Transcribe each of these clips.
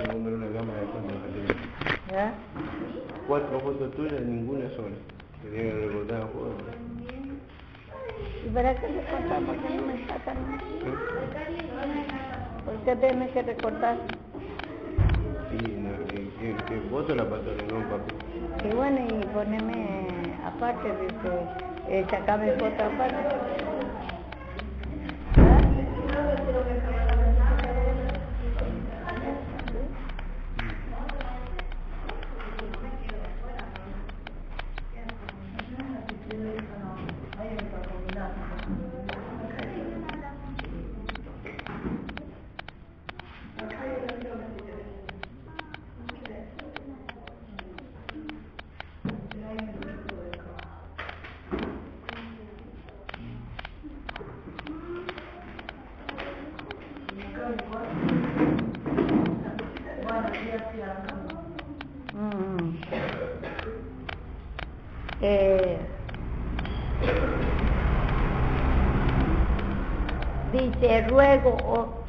comprar una cámara de fotos que tenía. ¿Ya? 4 fotos tuyas, ninguna sola. Tenía que recordar fotos. ¿Y para qué recortar? ¿Por qué no me sacan? ¿Por qué tienes que recortar? Sí, no, ¿qué foto la pasó en un papel? Y bueno, y poneme aparte, dice, sacame foto aparte. Dice, ruego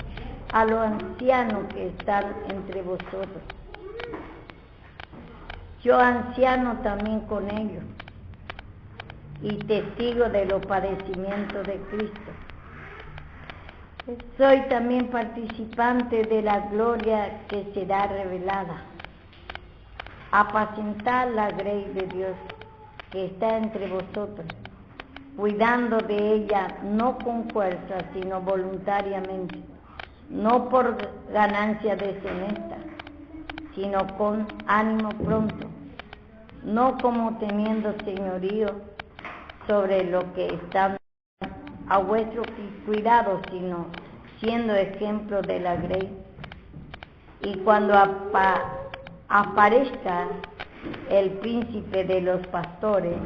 a los ancianos que están entre vosotros. Yo anciano también con ellos y testigo de los padecimientos de Cristo. Soy también participante de la gloria que será revelada. Apacentar la grey de Dios que está entre vosotros, cuidando de ella no con fuerza, sino voluntariamente, no por ganancia deshonesta, sino con ánimo pronto, no como teniendo señorío sobre lo que están a vuestro cuidado, sino siendo ejemplo de la grey. Y cuando aparezca el príncipe de los pastores,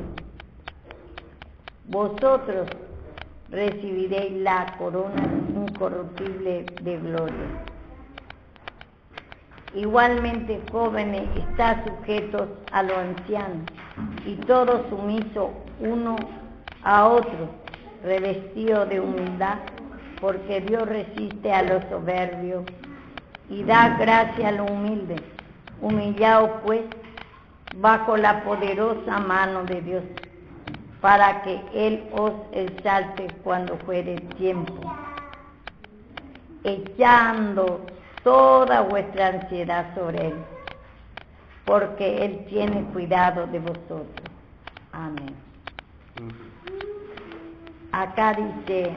vosotros recibiréis la corona incorruptible de gloria. Igualmente, jóvenes, estad sujetos a los ancianos, y todos sumisos uno a otro, revestidos de humildad, porque Dios resiste a los soberbios y da gracia a los humildes. Humillaos pues bajo la poderosa mano de Dios, para que Él os exalte cuando fuere tiempo, echando toda vuestra ansiedad sobre Él, porque Él tiene cuidado de vosotros. Amén. Acá dice,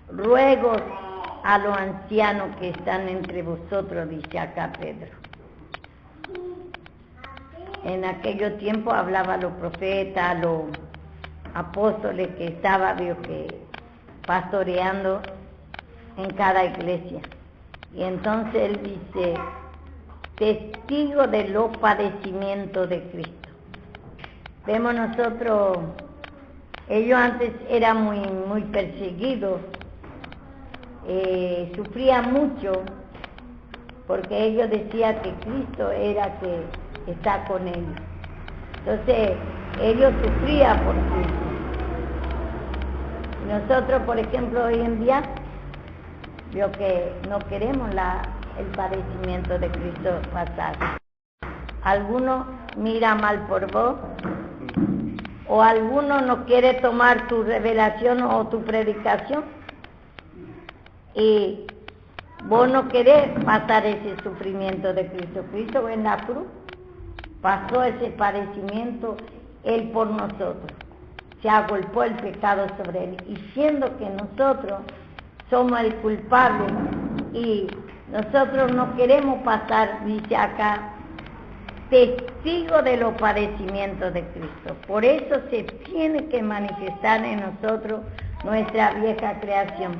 ruego a los ancianos que están entre vosotros, dice acá Pedro. En aquellos tiempos hablaba a los profetas, a los apóstoles que estaban pastoreando en cada iglesia. Y entonces él dice, testigo de los padecimientos de Cristo. Vemos nosotros, ellos antes eran muy perseguidos, sufrían mucho, porque ellos decían que Cristo era que está con ellos. Entonces, ellos sufrían por Cristo. Nosotros, por ejemplo, hoy en día, lo que no queremos el padecimiento de Cristo pasar. Algunos mira mal por vos, o alguno no quiere tomar tu revelación o tu predicación, y vos no querés pasar ese sufrimiento de Cristo. Cristo en la cruz pasó ese padecimiento, Él por nosotros. Se agolpó el pecado sobre Él. Y siendo que nosotros somos el culpable y nosotros no queremos pasar, dice acá, testigo de los padecimientos de Cristo. Por eso se tiene que manifestar en nosotros nuestra vieja creación.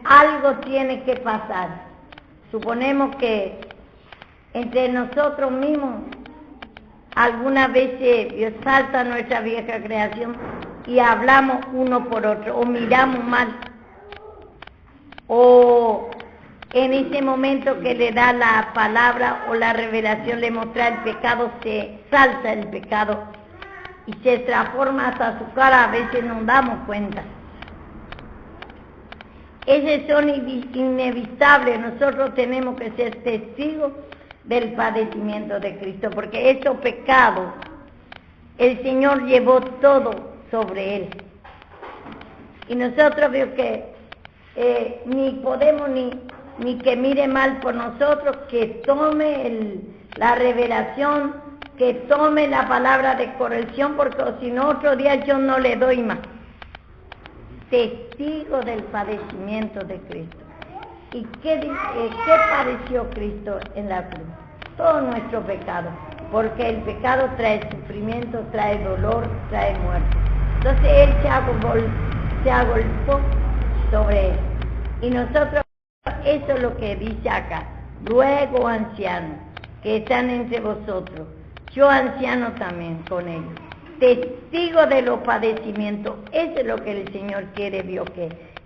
Algo tiene que pasar. Suponemos que entre nosotros mismos algunas veces Dios salta nuestra vieja creación y hablamos uno por otro, o miramos mal, o en ese momento que le da la palabra o la revelación le muestra el pecado, se salta el pecado y se transforma hasta su cara, a veces nos damos cuenta. Esos son inevitables. Nosotros tenemos que ser testigos del padecimiento de Cristo, porque esos pecados el Señor llevó todo sobre Él. Y nosotros veo que ni podemos ni que mire mal por nosotros, que tome la revelación, que tome la palabra de corrección, porque si no otro día yo no le doy más. Testigo del padecimiento de Cristo. ¿Y qué padeció Cristo en la cruz? Todo nuestro pecado, porque el pecado trae sufrimiento, trae dolor, trae muerte. Entonces Él se agolpó sobre Él. Y nosotros, eso es lo que dice acá. Luego, ancianos, que están entre vosotros, yo anciano también con ellos, testigo de los padecimientos. Eso es lo que el Señor quiere, Dios,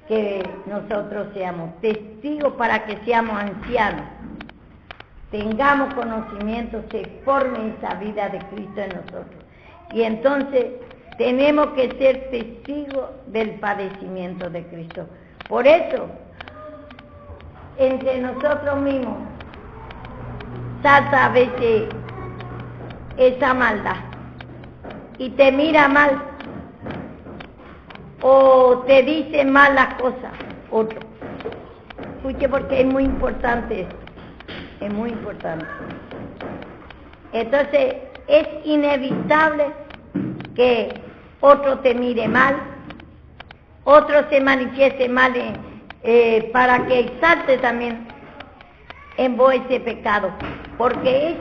que nosotros seamos testigos, para que seamos ancianos, tengamos conocimiento, se forme esa vida de Cristo en nosotros. Y entonces tenemos que ser testigos del padecimiento de Cristo. Por eso, entre nosotros mismos salta a veces esa maldad y te mira mal o te dice mal las cosas otro. Escuche, porque es muy importante esto, es muy importante. Entonces es inevitable que otro te mire mal, otro se manifieste mal para que exalte también en vos ese pecado, porque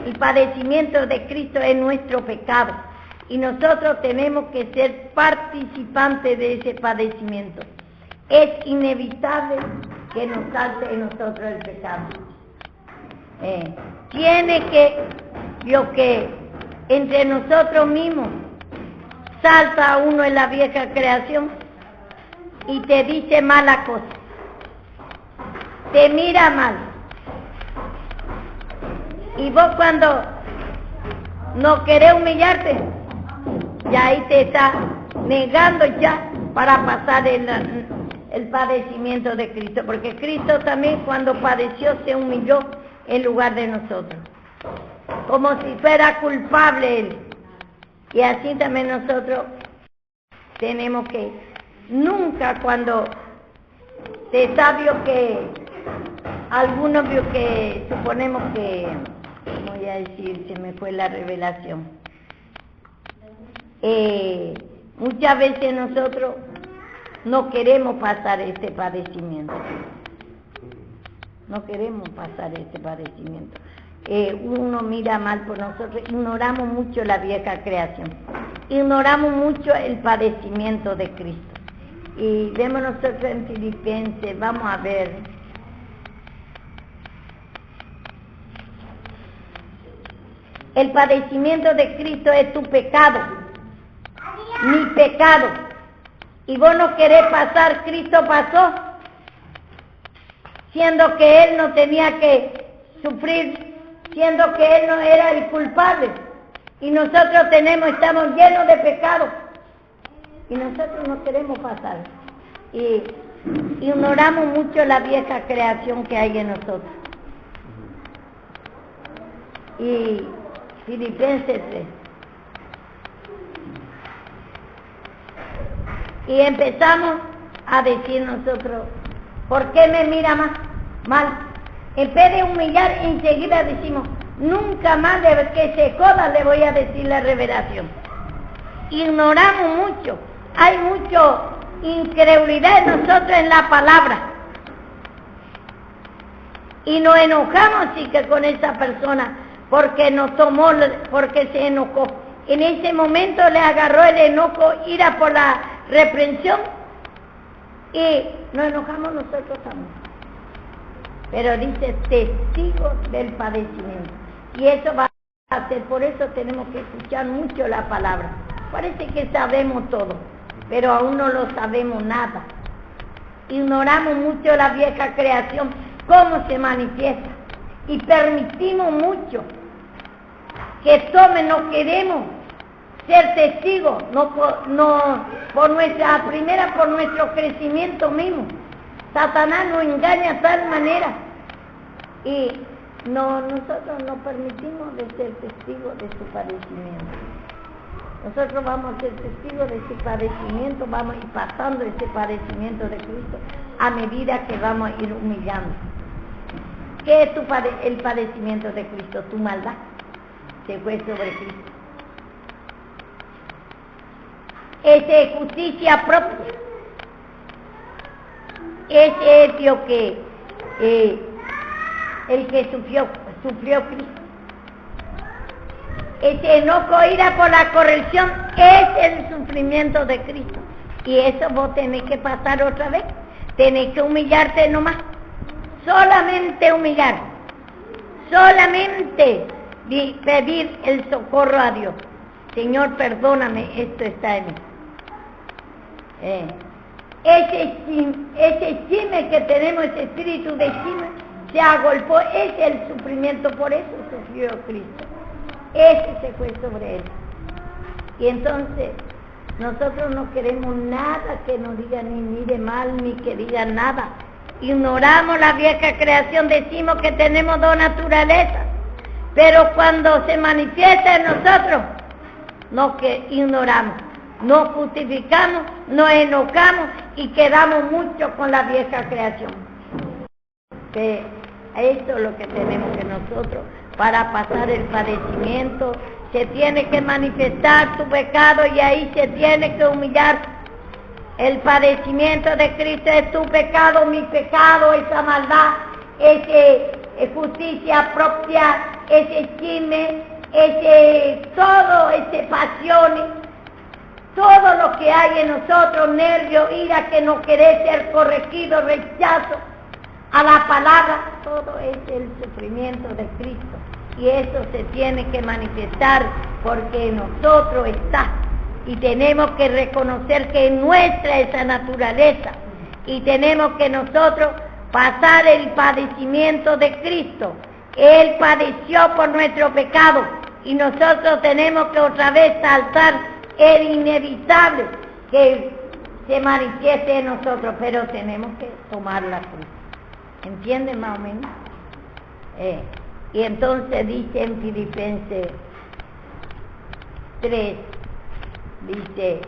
el padecimiento de Cristo es nuestro pecado y nosotros tenemos que ser participantes de ese padecimiento. Es inevitable que nos salte en nosotros el pecado. Tiene que entre nosotros mismos salta uno en la vieja creación y te dice mala cosa, te mira mal, y vos cuando no querés humillarte, ya ahí te está negando ya para pasar el padecimiento de Cristo, porque Cristo también cuando padeció se humilló en lugar de nosotros, como si fuera culpable Él. Y así también nosotros tenemos que, nunca cuando se sabe que algunos vio que suponemos que, voy a decir, se me fue la revelación, muchas veces nosotros no queremos pasar este padecimiento, no queremos pasar este padecimiento. Uno mira mal por nosotros, ignoramos mucho la vieja creación, ignoramos mucho el padecimiento de Cristo. Y vemos nosotros en Filipenses, vamos a ver, el padecimiento de Cristo es tu pecado, mi pecado, y vos no querés pasar, Cristo pasó, siendo que Él no tenía que sufrir, siendo que Él no era el culpable, y nosotros estamos llenos de pecado, y nosotros no queremos pasar, y ignoramos mucho la vieja creación que hay en nosotros. Y Filipenses 3. Y empezamos a decir nosotros, ¿por qué me mira mal? En vez de humillar, enseguida decimos, nunca más de que se joda le voy a decir la revelación. Ignoramos mucho, hay mucha incredulidad en nosotros en la palabra. Y nos enojamos sí que con esa persona, porque porque se enojó. En ese momento le agarró el enojo, ira por la reprensión, y nos enojamos nosotros también. Pero dice testigo del padecimiento. Y eso va a ser, por eso tenemos que escuchar mucho la palabra. Parece que sabemos todo, pero aún no lo sabemos nada. Ignoramos mucho la vieja creación, cómo se manifiesta, y permitimos mucho que tomen, no queremos ser testigos, no por nuestro crecimiento mismo, Satanás nos engaña de tal manera. Y nosotros no permitimos de ser testigos de su padecimiento. Nosotros vamos a ser testigos de ese padecimiento, vamos a ir pasando ese padecimiento de Cristo a medida que vamos a ir humillando. ¿Qué es el padecimiento de Cristo? Tu maldad se fue sobre Cristo. Es justicia propia. Ese es lo que el que sufrió Cristo. Ese enojo, ira por la corrección es el sufrimiento de Cristo. Y eso vos tenés que pasar otra vez. Tenés que humillarte nomás. Solamente humillar. Solamente pedir el socorro a Dios. Señor, perdóname, esto está en mí. Ese chisme que tenemos, ese espíritu de chisme, se agolpó, es el sufrimiento, por eso sufrió Cristo. Ese se fue sobre él. Y entonces, nosotros no queremos nada que nos diga ni de mal, ni que diga nada. Ignoramos la vieja creación, decimos que tenemos dos naturalezas, pero cuando se manifiesta en nosotros, no que ignoramos, nos justificamos, nos enojamos y quedamos mucho con la vieja creación. Que esto es lo que tenemos que nosotros, para pasar el padecimiento, se tiene que manifestar tu pecado y ahí se tiene que humillar. El padecimiento de Cristo es tu pecado, mi pecado, esa maldad, esa justicia propia, ese chisme, todo ese pasiones, todo lo que hay en nosotros, nervios, ira, que no querés ser corregido, rechazo a la palabra, todo es el sufrimiento de Cristo. Y eso se tiene que manifestar porque en nosotros está. Y tenemos que reconocer que es nuestra esa naturaleza. Y tenemos que nosotros pasar el padecimiento de Cristo. Él padeció por nuestro pecado. Y nosotros tenemos que otra vez saltar el inevitable que se manifieste en nosotros. Pero tenemos que tomar la cruz. ¿Entienden más o menos? Y entonces dice en Filipenses 3, dice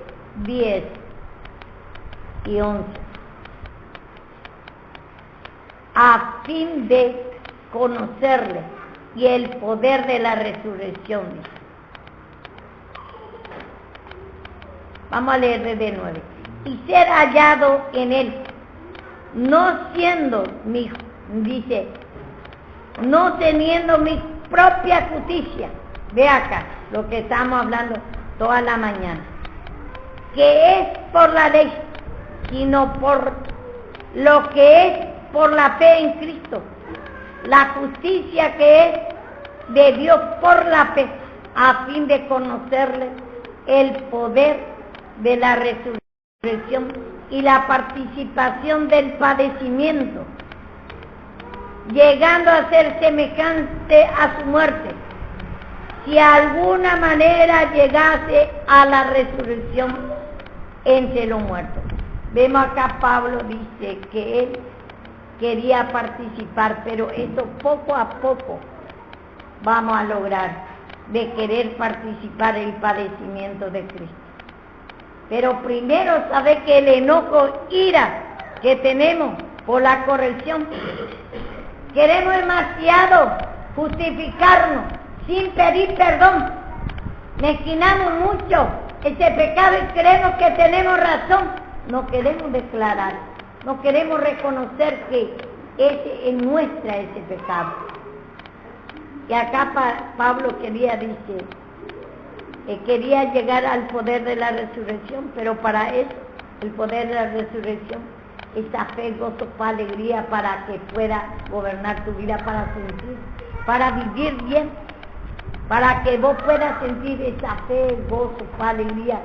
10 y 11, a fin de conocerle y el poder de la resurrección. Vamos a leer desde 9. Y ser hallado en él, no siendo mi, dice, no teniendo mi propia justicia. Ve acá lo que estamos hablando toda la mañana, que es por la ley, sino por lo que es por la fe en Cristo, la justicia que es de Dios por la fe, a fin de conocerle el poder de la resurrección y la participación del padecimiento, llegando a ser semejante a su muerte, si de alguna manera llegase a la resurrección entre los muertos. Vemos acá Pablo dice que él quería participar, pero eso poco a poco vamos a lograr, de querer participar en el padecimiento de Cristo. Pero primero sabe que el enojo, ira que tenemos por la corrección, queremos demasiado justificarnos sin pedir perdón, mezquinamos mucho ese pecado y creemos que tenemos razón, no queremos declarar, no queremos reconocer que ese es nuestra ese pecado. Y acá Pablo quería llegar al poder de la resurrección, pero para eso, el poder de la resurrección, esa fe, gozo, paz, alegría, para que pueda gobernar tu vida, para sentir, para vivir bien, para que vos puedas sentir esa fe, gozo, paz, alegría.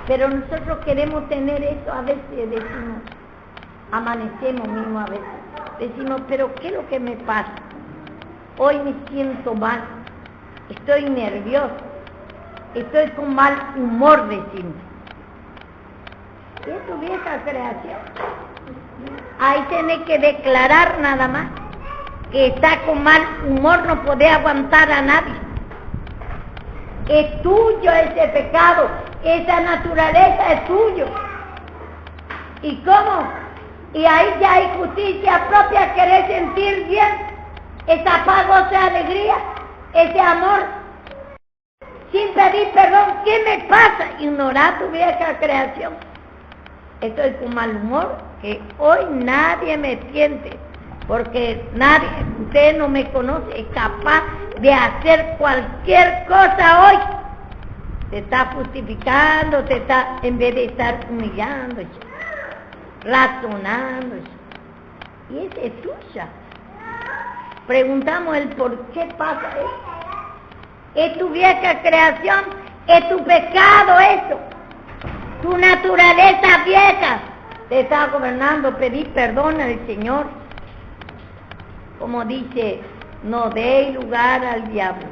Pero nosotros queremos tener eso, a veces decimos, amanecemos mismo a veces, decimos, pero ¿qué es lo que me pasa? Hoy me siento mal, estoy nervioso, estoy con mal humor, decimos. ¿Qué es tu vieja creación? Ahí tiene que declarar nada más que está con mal humor, no puede aguantar a nadie. Es tuyo ese pecado, esa naturaleza es tuyo. ¿Y cómo? Y ahí ya hay justicia propia, querer sentir bien, esa paz, esa alegría, ese amor, sin pedir perdón. ¿Qué me pasa? Ignorar tu vieja creación. Estoy con mal humor, que hoy nadie me siente, porque nadie, usted no me conoce, es capaz de hacer cualquier cosa hoy. Te está justificando, en vez de estar humillando, razonando. Y esa es tuya. Preguntamos el por qué pasa eso. Es tu vieja creación, es tu pecado eso. Tu naturaleza vieja te está gobernando. Pedir perdón al Señor. Como dice, no dé lugar al diablo.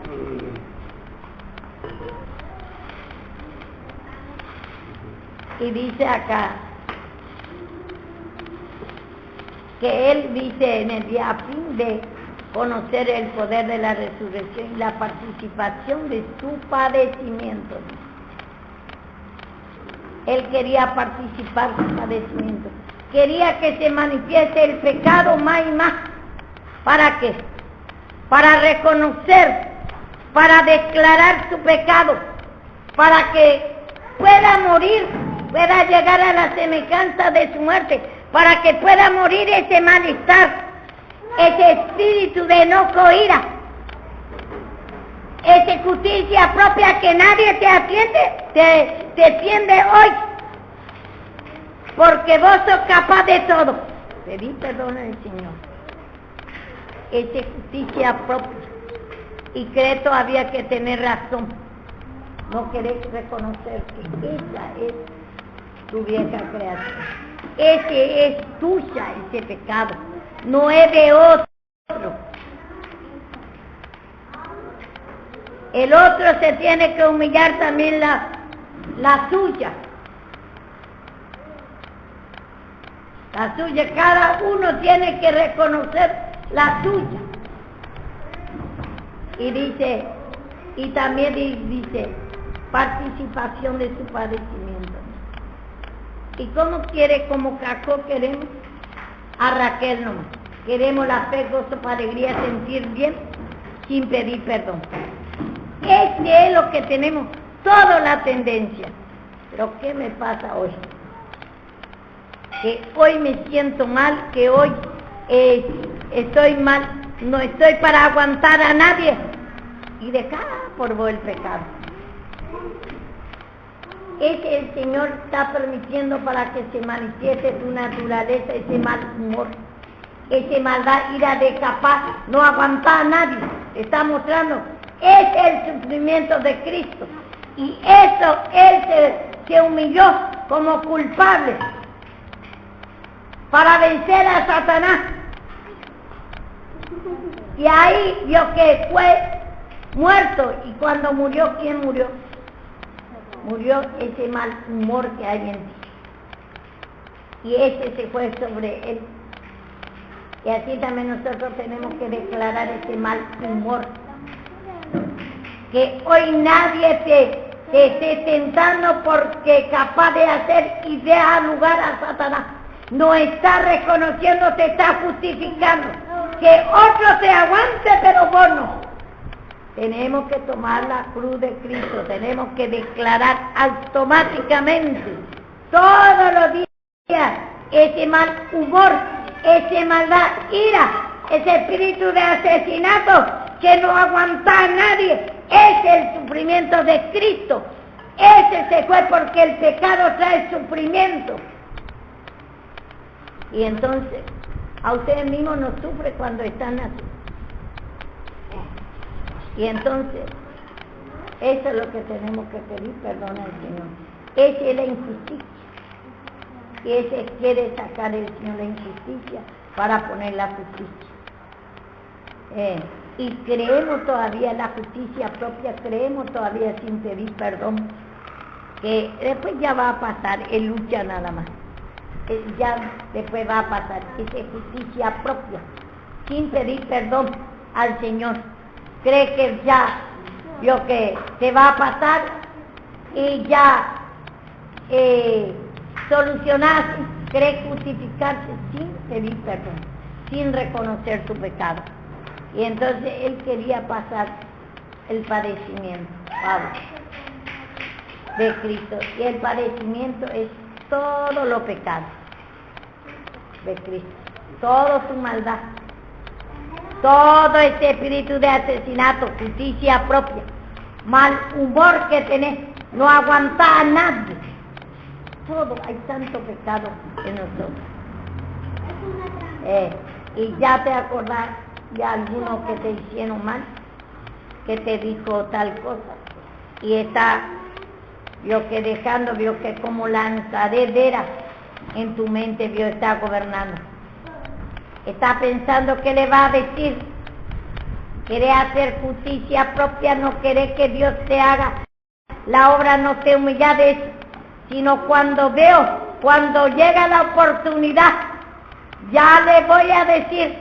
Y dice acá que él dice en el día a fin de conocer el poder de la resurrección y la participación de su padecimiento. Él quería participar de su padecimiento. Quería que se manifieste el pecado más y más. ¿Para qué? Para reconocer, para declarar su pecado, para que pueda morir, pueda llegar a la semejanza de su muerte, para que pueda morir ese malestar, ese espíritu de enojo, ira, esa justicia propia que nadie te atiende, te defiende hoy, porque vos sos capaz de todo. Pedí perdón al Señor. Esa justicia propia. Y cree todavía que tener razón. No querés reconocer que esa es tu vieja creación. Ese es tuya, ese pecado. No es de otro. El otro se tiene que humillar también la suya. La suya, cada uno tiene que reconocer la suya. Y dice, y también dice, participación de su padecimiento. ¿Y cómo quiere, como Jacob queremos? A Raquel nomás. Queremos la fe, gozo, alegría, sentir bien, sin pedir perdón. Este es lo que tenemos, toda la tendencia. Pero ¿qué me pasa hoy? Que hoy me siento mal, que hoy estoy mal, no estoy para aguantar a nadie. Y dejar por vos el pecado. Ese el Señor está permitiendo para que se manifieste tu naturaleza, ese mal humor, ese maldad, ira de capaz, no aguantar a nadie. Está mostrando, es el sufrimiento de Cristo. Y eso, Él se humilló como culpable para vencer a Satanás. Y ahí vio que fue muerto. Y cuando murió, ¿quién murió? Murió ese mal humor que hay en ti. Y ese se fue sobre él. Y así también nosotros tenemos que declarar ese mal humor. Que hoy nadie te esté tentando porque es capaz de hacer y deja lugar a Satanás. No está reconociendo, te está justificando. Que otro te aguante, pero vos no. Tenemos que tomar la cruz de Cristo, tenemos que declarar automáticamente, todos los días, ese mal humor, esa maldad, ira, ese espíritu de asesinato que no aguanta a nadie, es el sufrimiento de Cristo. Ese se fue porque el pecado trae sufrimiento. Y entonces, a ustedes mismos no sufren cuando están así. Y entonces, eso es lo que tenemos que pedir perdón al Señor. Esa es la injusticia. Y ese quiere sacar el Señor la injusticia para poner la justicia. Y creemos todavía la justicia propia, creemos todavía sin pedir perdón, que después ya va a pasar, es lucha nada más. ya después va a pasar, es justicia propia, sin pedir perdón al Señor. Cree que ya vio que se va a pasar y ya solucionarse, cree justificarse sin pedir perdón, sin reconocer su pecado. Y entonces él quería pasar el padecimiento, Pablo, de Cristo. Y el padecimiento es todo lo pecado de Cristo, toda su maldad, todo ese espíritu de asesinato, justicia propia, mal humor que tenés, no aguantar a nadie. Todo, hay tanto pecado en nosotros. Y ya te acordás de alguno que te hicieron mal, que te dijo tal cosa, y está, vio que como lanzadera en tu mente, está gobernando. Está pensando qué le va a decir. Quiere hacer justicia propia, no quiere que Dios te haga la obra, no te humilla de eso, sino cuando llega la oportunidad, ya le voy a decir,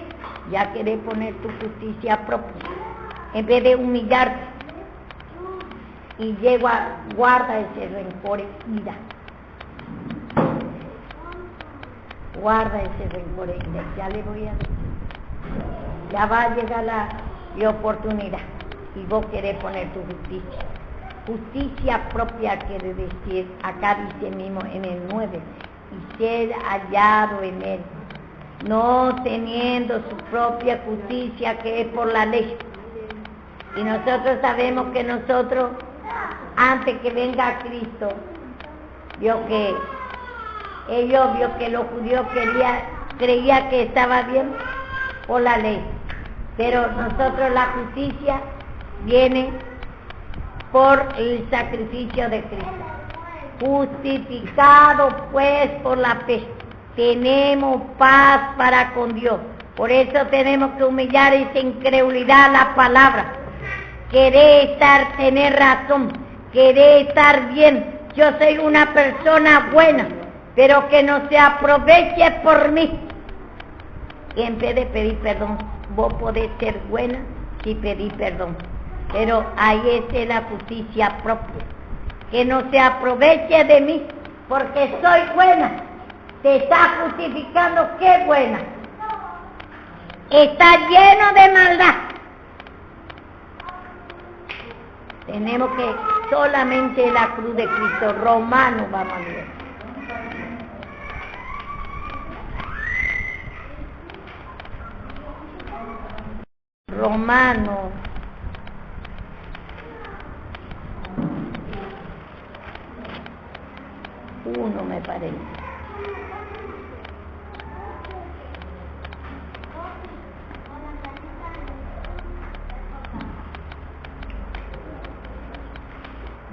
ya querés poner tu justicia propia, en vez de humillarte, y guarda ese rencor y ira. Guarda ese rencor y ira, ya le voy a decir. Ya va a llegar la oportunidad, y vos querés poner tu justicia. Justicia propia quiere decir, acá dice mismo en el 9, y ser hallado en él, no teniendo su propia justicia que es por la ley. Y nosotros sabemos que nosotros, antes que venga Cristo, vio que los judíos creía que estaba bien por la ley, pero nosotros la justicia viene por el sacrificio de Cristo. Justificado pues por la fe, tenemos paz para con Dios. Por eso tenemos que humillar esa incredulidad a la palabra. Tener razón, querer estar bien. Yo soy una persona buena, pero que no se aproveche por mí. Y en vez de pedir perdón, vos podés ser buena si pedís perdón. Pero ahí es la justicia propia. Que no se aproveche de mí, porque soy buena. Te está justificando que es buena. Está lleno de maldad. Tenemos que solamente la cruz de Cristo. Romano, vamos a ver. Romano 1 me parece.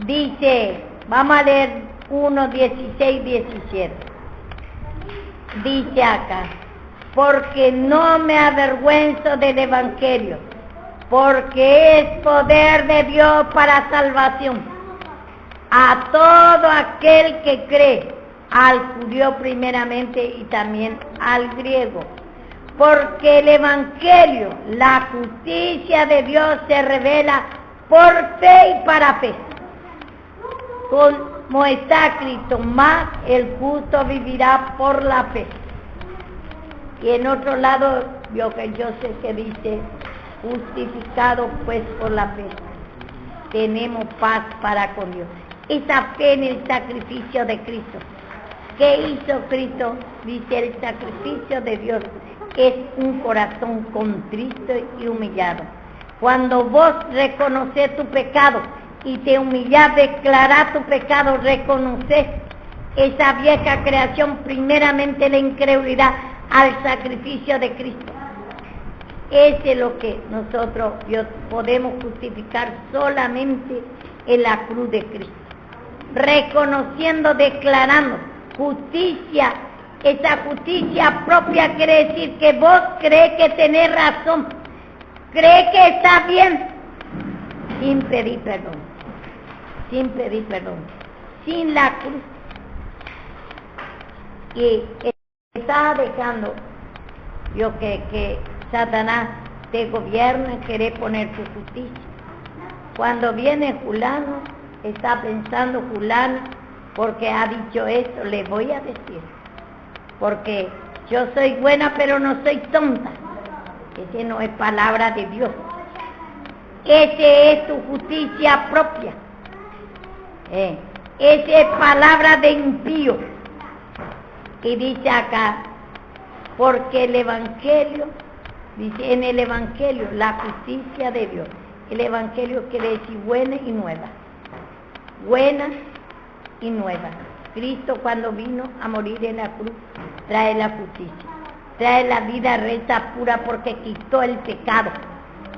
Dice, vamos a leer 1, 16, 17. Dice acá, porque no me avergüenzo del Evangelio, porque es poder de Dios para salvación a todo aquel que cree, al judío primeramente y también al griego. Porque el Evangelio, la justicia de Dios, se revela por fe y para fe. Como está escrito, más el justo vivirá por la fe. Y en otro lado, yo sé que dice, justificado pues por la fe, tenemos paz para con Dios. Esa fe en el sacrificio de Cristo. ¿Qué hizo Cristo? Dice, el sacrificio de Dios es un corazón contrito y humillado. Cuando vos reconoces tu pecado y te humillás, declarás tu pecado, reconoces esa vieja creación, primeramente la incredulidad al sacrificio de Cristo. Ese es lo que nosotros podemos justificar solamente en la cruz de Cristo. Reconociendo, declarando justicia. Esa justicia propia quiere decir que vos crees que tenés razón, crees que está bien, sin pedir perdón, sin la cruz. Y está dejando yo que Satanás te gobierne, querer poner tu justicia. Cuando viene fulano, está pensando fulano, porque ha dicho esto, le voy a decir, porque yo soy buena pero no soy tonta. Ese no es palabra de Dios. Ese es tu justicia propia. Esa es palabra de impío. Y dice acá, porque el Evangelio, dice en el Evangelio, la justicia de Dios. El Evangelio quiere decir buena y nueva. Buena y nueva. Cristo cuando vino a morir en la cruz, trae la justicia. Trae la vida recta pura porque quitó el pecado.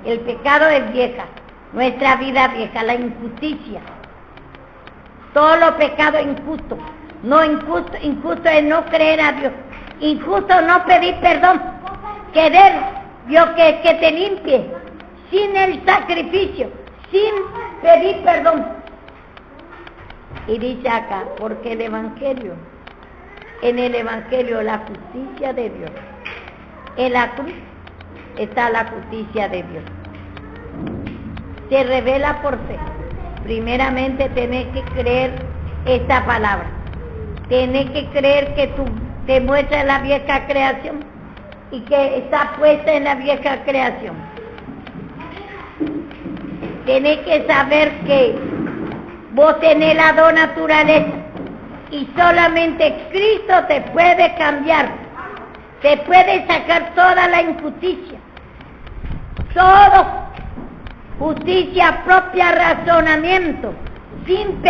El pecado es vieja, nuestra vida vieja, la injusticia. Todo lo pecado es injusto. No injusto es no creer a Dios. Injusto no pedir perdón. Querer Dios que te limpie sin el sacrificio, sin pedir perdón. Y dice acá, porque el Evangelio, en el Evangelio la justicia de Dios, en la cruz está la justicia de Dios. Se revela por fe. Primeramente tenés que creer esta palabra. Tenés que creer que tú te muestras la vieja creación y que está puesta en la vieja creación. Tenés que saber que vos tenés las dos naturalezas y solamente Cristo te puede cambiar, te puede sacar toda la injusticia, todo, justicia propia, razonamiento, sin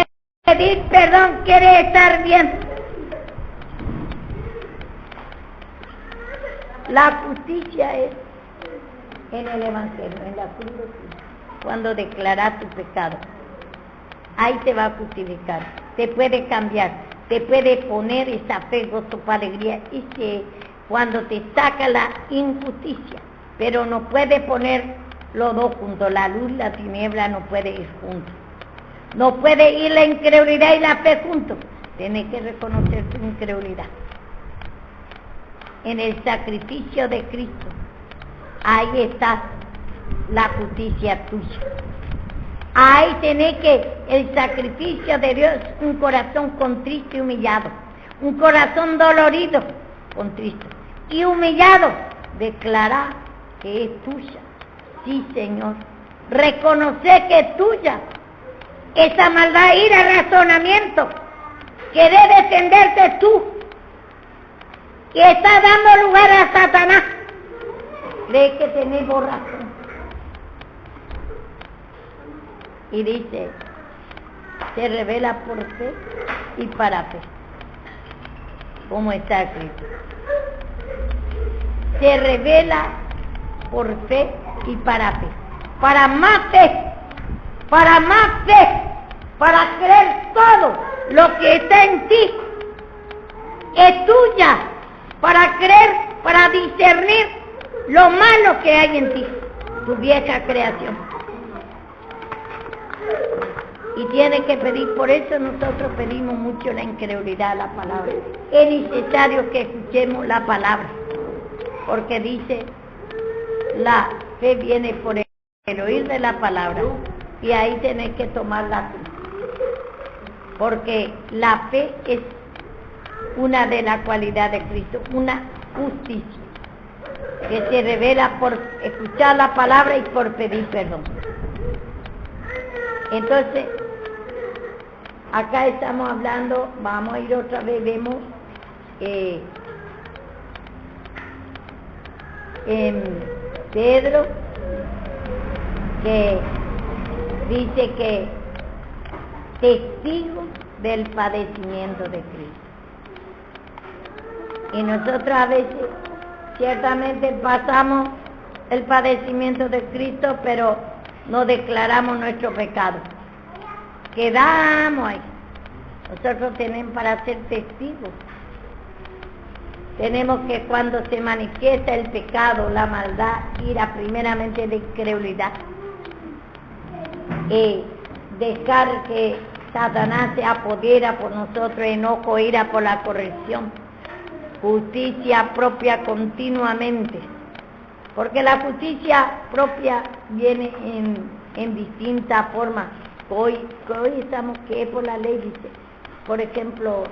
pedir perdón, quiere estar bien. La justicia es en el Evangelio, en la cruz de Cristo, cuando declaras tu pecado. Ahí te va a justificar, te puede cambiar, te puede poner esa fe, gozo, alegría, y que cuando te saca la injusticia, pero no puede poner los dos juntos, la luz y la tiniebla no puede ir juntos, no puede ir la incredulidad y la fe juntos, tienes que reconocer tu incredulidad. En el sacrificio de Cristo, ahí está la justicia tuya. Ahí tenés que el sacrificio de Dios, un corazón contrito y humillado, un corazón dolorido, contrito y humillado, declarar que es tuya. Sí, Señor, reconocer que es tuya. Esa maldad, ira, razonamiento, querer defenderte tú, y está dando lugar a Satanás. Cree que tenemos razón. Y dice, se revela por fe y para fe, como está escrito. Se revela por fe y para fe. Para más fe, para más fe, para creer todo lo que está en ti es tuya, para creer, para discernir lo malo que hay en ti, tu vieja creación. Y tiene que pedir, por eso nosotros pedimos mucho la incredulidad a la palabra. Es necesario que escuchemos la palabra, porque dice, la fe viene por el oír de la palabra, y ahí tenés que tomar la fe, porque la fe es una de las cualidades de Cristo, una justicia, que se revela por escuchar la palabra y por pedir perdón. Entonces, acá estamos hablando, vamos a ir otra vez, vemos en Pedro, que dice que testigo del padecimiento de Cristo. Y nosotros a veces, ciertamente pasamos el padecimiento de Cristo, pero no declaramos nuestro pecado. Quedamos ahí. Nosotros tenemos para ser testigos. Tenemos que cuando se manifiesta el pecado, la maldad, ira, primeramente de incredulidad, dejar que Satanás se apodera por nosotros, enojo, ira por la corrección, justicia propia continuamente, porque la justicia propia viene en distintas formas. Hoy estamos que es por la ley, dice. Por ejemplo,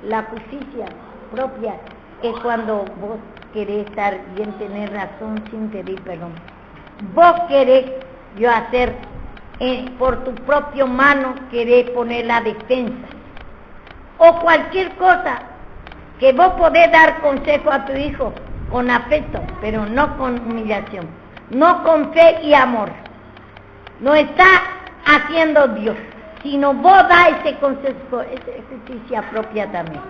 la justicia propia es cuando vos querés estar bien, tener razón sin pedir perdón. Vos querés yo hacer por tu propia mano, querés poner la defensa o cualquier cosa que vos podés dar consejo a tu hijo con afecto, pero no con humillación, no con fe y amor. No está haciendo Dios, sino vos da ese consejo, esa justicia propia también.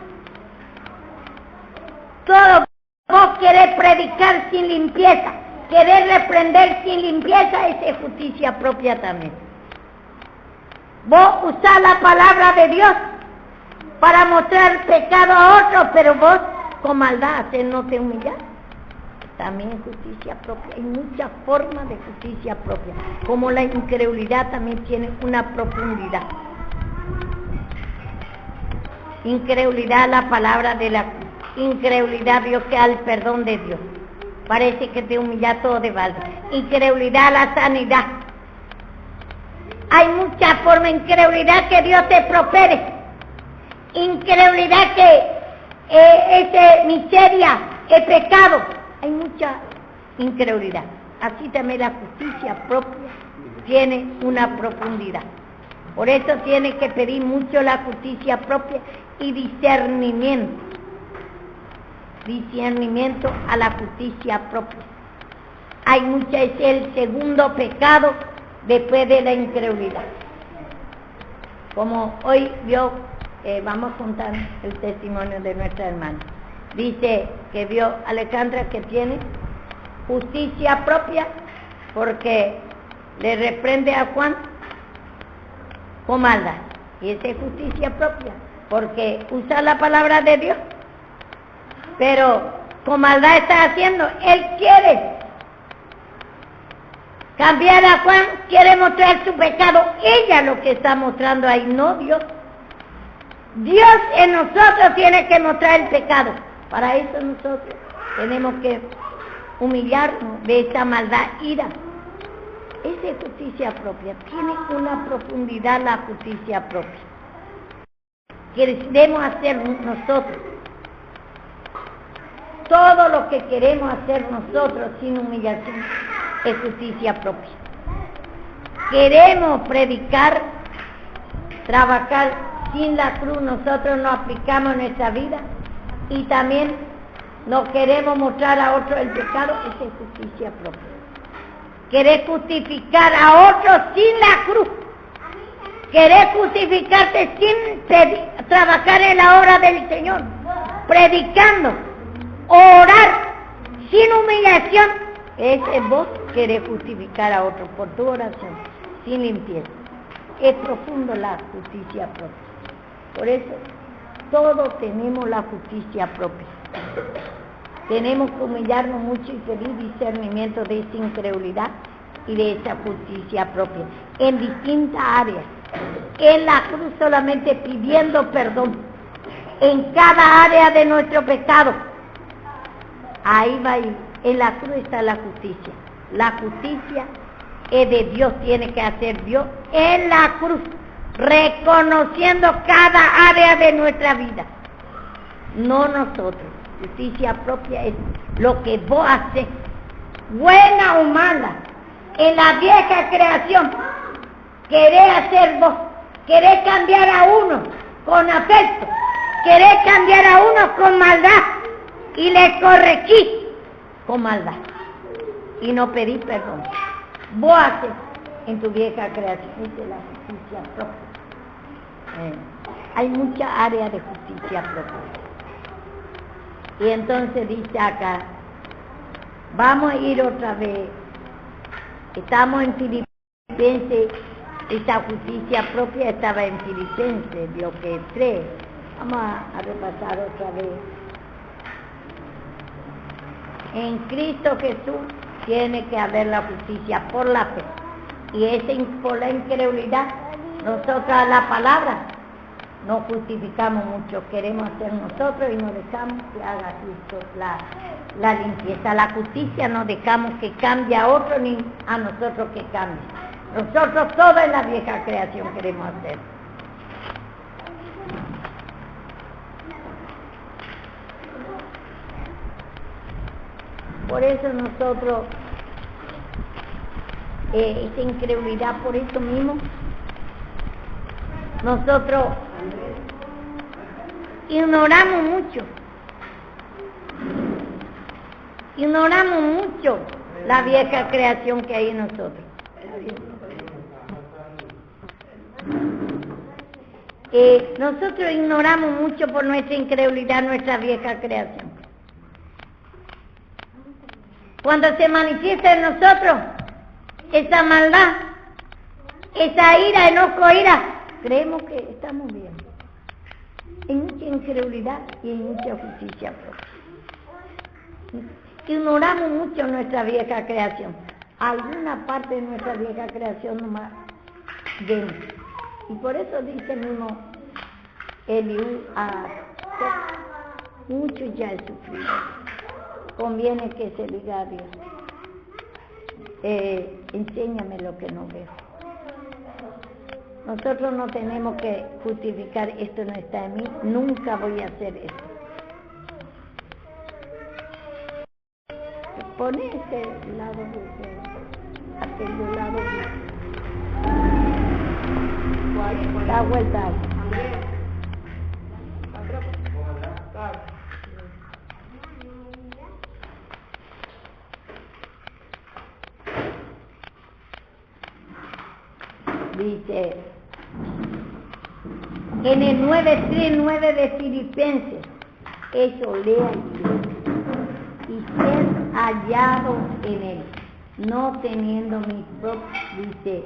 Todo vos querés predicar sin limpieza, querés reprender sin limpieza, esa es justicia propia también. Vos usás la palabra de Dios para mostrar pecado a otros, pero vos con maldad no te humillás. También justicia propia. Hay muchas formas de justicia propia. Como la incredulidad también tiene una profundidad. Incredulidad, la palabra de la incredulidad, Dios que al perdón de Dios. Parece que te humilla todo de balde. Incredulidad, la sanidad. Hay muchas formas de incredulidad que Dios te prospere. Incredulidad que es miseria, es pecado. Hay mucha incredulidad. Así también la justicia propia tiene una profundidad. Por eso tiene que pedir mucho la justicia propia y discernimiento. Discernimiento a la justicia propia. Hay mucha, es el segundo pecado después de la incredulidad. Como hoy vamos a contar el testimonio de nuestra hermana. Dice que vio Alejandra que tiene justicia propia porque le reprende a Juan con maldad. Y esa es justicia propia porque usa la palabra de Dios, pero con maldad está haciendo. Él quiere cambiar a Juan, quiere mostrar su pecado. Ella lo que está mostrando ahí, no Dios. Dios en nosotros tiene que mostrar el pecado. Para eso nosotros tenemos que humillarnos de esa maldad, ira. Esa es justicia propia. Tiene una profundidad la justicia propia. Queremos hacer nosotros todo lo que queremos hacer nosotros sin humillación es justicia propia. Queremos predicar, trabajar sin la cruz, nosotros no aplicamos en nuestra vida y también no queremos mostrar a otros el pecado, esa es justicia propia. Querés justificar a otros sin la cruz, querés justificarte sin trabajar en la obra del Señor, predicando, orar sin humillación, ese vos querés justificar a otros por tu oración, sin limpieza. Es profundo la justicia propia. Por eso, todos tenemos la justicia propia. Tenemos que humillarnos mucho y pedir discernimiento de esa incredulidad y de esa justicia propia, en distintas áreas. En la cruz solamente pidiendo perdón, en cada área de nuestro pecado. Ahí va a ir, en la cruz está la justicia. La justicia es de Dios, tiene que hacer Dios en la cruz, reconociendo cada área de nuestra vida, no nosotros. Justicia propia es lo que vos haces, buena o mala, en la vieja creación. Querés hacer vos, querés cambiar a uno con afecto, querés cambiar a uno con maldad y le corregís con maldad y no pedís perdón. Vos haces en tu vieja creación, esa es la justicia propia. Hay muchas áreas de justicia propia. Y entonces dice acá, vamos a ir otra vez, estamos en Filipenses, esta justicia propia estaba en Filipenses, bloque 3, vamos a repasar otra vez. En Cristo Jesús tiene que haber la justicia por la fe, y por la incredulidad, nosotros la palabra nos justificamos mucho, queremos hacer nosotros y no dejamos que haga Cristo la limpieza. La justicia no dejamos que cambie a otro ni a nosotros que cambie. Nosotros todo en la vieja creación queremos hacer. Por eso nosotros, esa incredulidad, por eso mismo, nosotros ignoramos mucho la vieja creación que hay en nosotros. Nosotros ignoramos mucho por nuestra incredulidad nuestra vieja creación. Cuando se manifiesta en nosotros esa maldad, esa ira, enojo, ira, creemos que estamos bien. Hay mucha incredulidad y hay mucha justicia propia. Ignoramos mucho nuestra vieja creación. Alguna parte de nuestra vieja creación nomás vemos. Y por eso dice mismo Eliú, mucho ya he sufrido. Conviene que se diga a Dios, enséñame lo que no veo. Nosotros no tenemos que justificar, esto no está en mí, nunca voy a hacer esto. Pone ese lado, aquel lado, da vuelta. Dice en el 9:3-9 de Filipenses, eso lea y ser hallado en él, no teniendo mi propia, dice,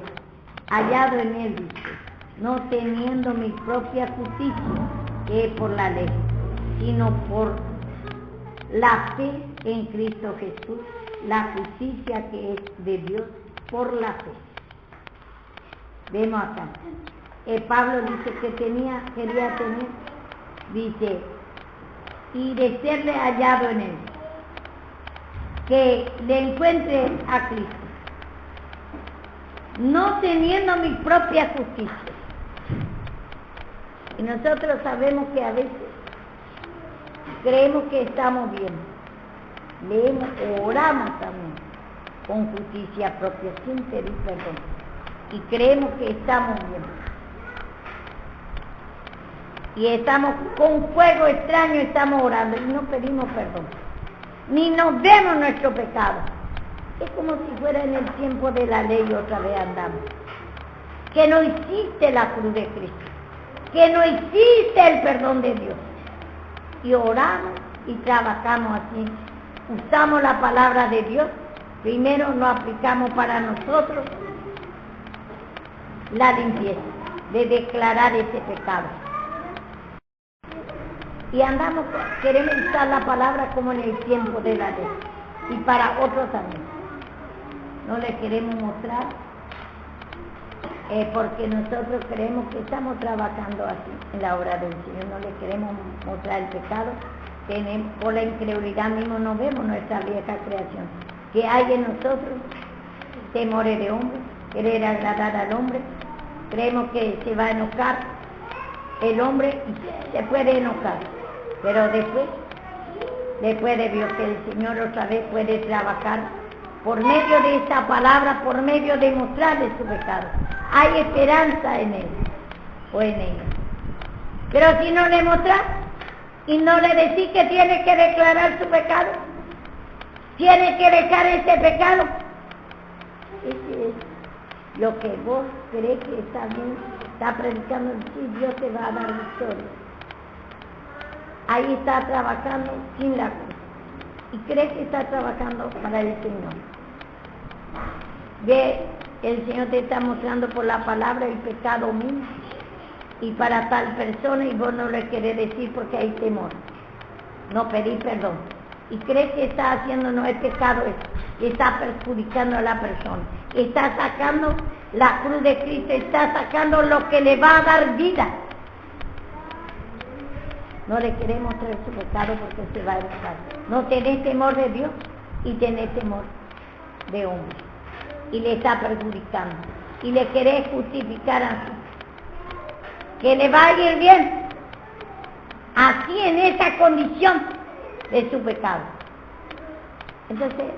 hallado en él, dice, no teniendo mi propia justicia, que es por la ley, sino por la fe en Cristo Jesús, la justicia que es de Dios por la fe. Vemos acá. Pablo dice que quería tener, dice, y de serle hallado en él, que le encuentre a Cristo, no teniendo mi propia justicia. Y nosotros sabemos que a veces creemos que estamos bien, leemos, oramos también con justicia propia, sin pedir perdón. Y creemos que estamos bien. Y estamos con fuego extraño, estamos orando y no pedimos perdón. Ni nos vemos nuestro pecado. Es como si fuera en el tiempo de la ley otra vez andamos. Que no existe la cruz de Cristo. Que no existe el perdón de Dios. Y oramos y trabajamos así. Usamos la palabra de Dios. Primero lo aplicamos para nosotros. La limpieza, de declarar ese pecado. Y andamos, queremos usar la palabra como en el tiempo de la ley. Y para otros también. No le queremos mostrar, porque nosotros creemos que estamos trabajando así en la obra del Señor. No le queremos mostrar el pecado. Por la incredulidad mismo no vemos nuestra vieja creación. Que hay en nosotros temores de hombre, querer agradar al hombre. Creemos que se va a enojar el hombre y se puede enojar, pero después de Dios, que el Señor otra vez puede trabajar por medio de esta palabra, por medio de mostrarle su pecado. Hay esperanza en él o en ella. Pero si no le mostrás y no le decís que tiene que declarar su pecado, tiene que dejar ese pecado, ese es lo que vos crees que está bien, está predicando, sí, Dios te va a dar victoria. Ahí está trabajando sin la cruz. Y cree que está trabajando para el Señor. Ve, el Señor te está mostrando por la palabra el pecado mismo. Y para tal persona, y vos no le querés decir porque hay temor. No pedís perdón. Y crees que está haciendo, no es pecado eso, que está perjudicando a la persona. Está sacando la cruz de Cristo, está sacando lo que le va a dar vida. no le queremos traer su pecado porque se va a enojar. No tenés temor de Dios y tenés temor de hombre. Y le está perjudicando. Y le querés justificar así. Que le va a ir bien. Así en esa condición de su pecado. Entonces,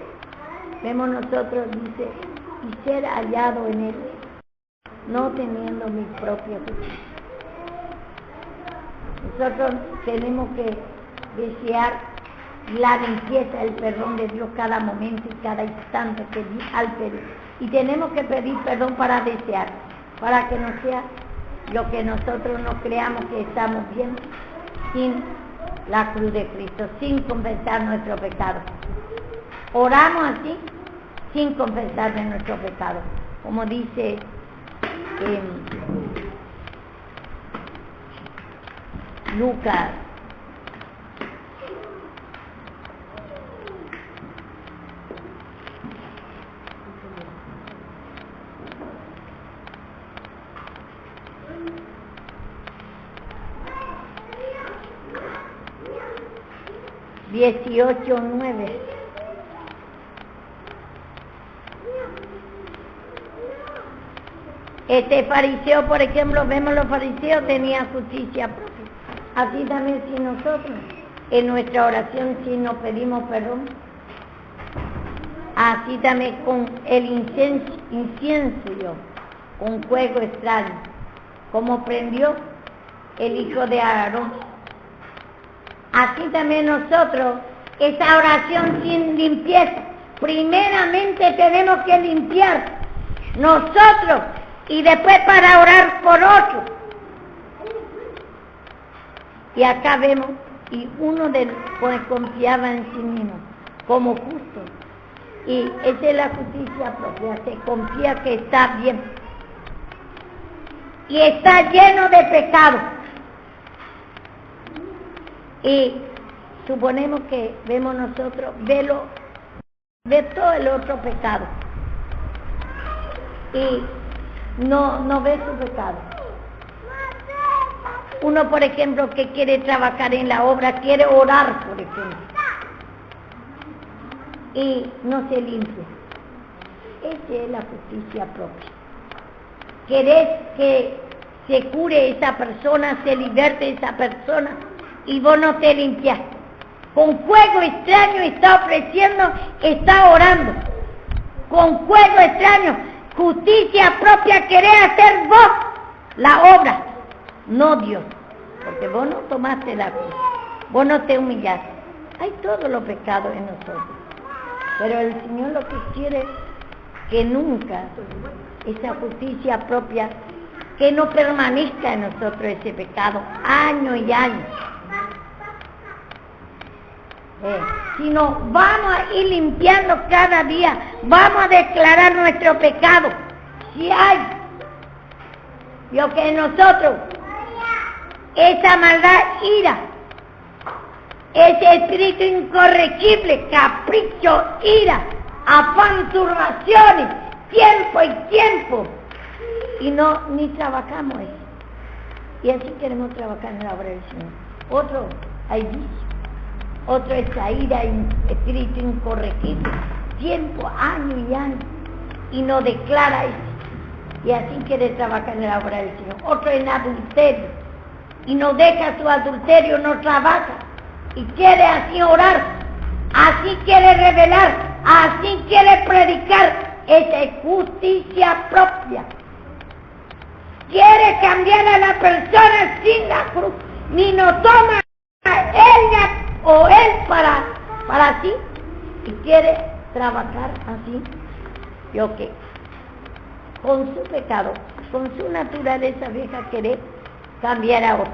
vemos nosotros, dice, y ser hallado en él, no teniendo mi propia justicia. Nosotros tenemos que desear la limpieza, el perdón de Dios cada momento y cada instante que al pedir. Y tenemos que pedir perdón para desear, para que no sea lo que nosotros no creamos que estamos bien sin la cruz de Cristo, sin confesar nuestro pecado. Oramos así, sin confesar de nuestro pecado. Como dice Lucas 18:9. Este fariseo, por ejemplo, vemos los fariseos tenían justicia propia. Así también si nosotros, en nuestra oración, si nos pedimos perdón, así también con el incienso, con fuego extraño, como prendió el hijo de Aarón. Así también nosotros, esa oración sin limpieza, primeramente tenemos que limpiar nosotros y después para orar por otros. Y acá vemos, y uno de los pues confiaba en sí mismo como justo, y esa es la justicia propia, se confía que está bien y está lleno de pecado. Y suponemos que vemos nosotros, ve todo el otro pecado y no ve su pecado. Uno, por ejemplo, que quiere trabajar en la obra, quiere orar, por ejemplo, y no se limpia. Esa es la justicia propia. Querés que se cure esa persona, se liberte esa persona, y vos no te limpias. Con fuego extraño está ofreciendo, está orando. Con fuego extraño, justicia propia querés hacer vos la obra, no Dios. Porque vos no tomaste la cruz, vos no te humillaste. Hay todos los pecados en nosotros. Pero el Señor lo que quiere es que nunca esa justicia propia, que no permanezca en nosotros ese pecado año y año. Sino vamos a ir limpiando cada día, vamos a declarar nuestro pecado. Si hay lo que en nosotros, esa maldad, ira, ese espíritu incorregible, capricho, ira, afán, turbaciones, tiempo y tiempo, y no ni trabajamos eso. Y así queremos trabajar en la obra del Señor. Otro, hay vicio. Otro es la ira, espíritu incorregible, tiempo, año y año, y no declara eso, y así quiere trabajar en la obra del Señor. Otro en adulterio, y no deja su adulterio, no trabaja, y quiere así orar, así quiere revelar, así quiere predicar, esa es justicia propia. Quiere cambiar a la persona sin la cruz, ni no toma ella o él para sí, y quiere trabajar así, yo que con su pecado, con su naturaleza vieja, quiere cambiar a otro.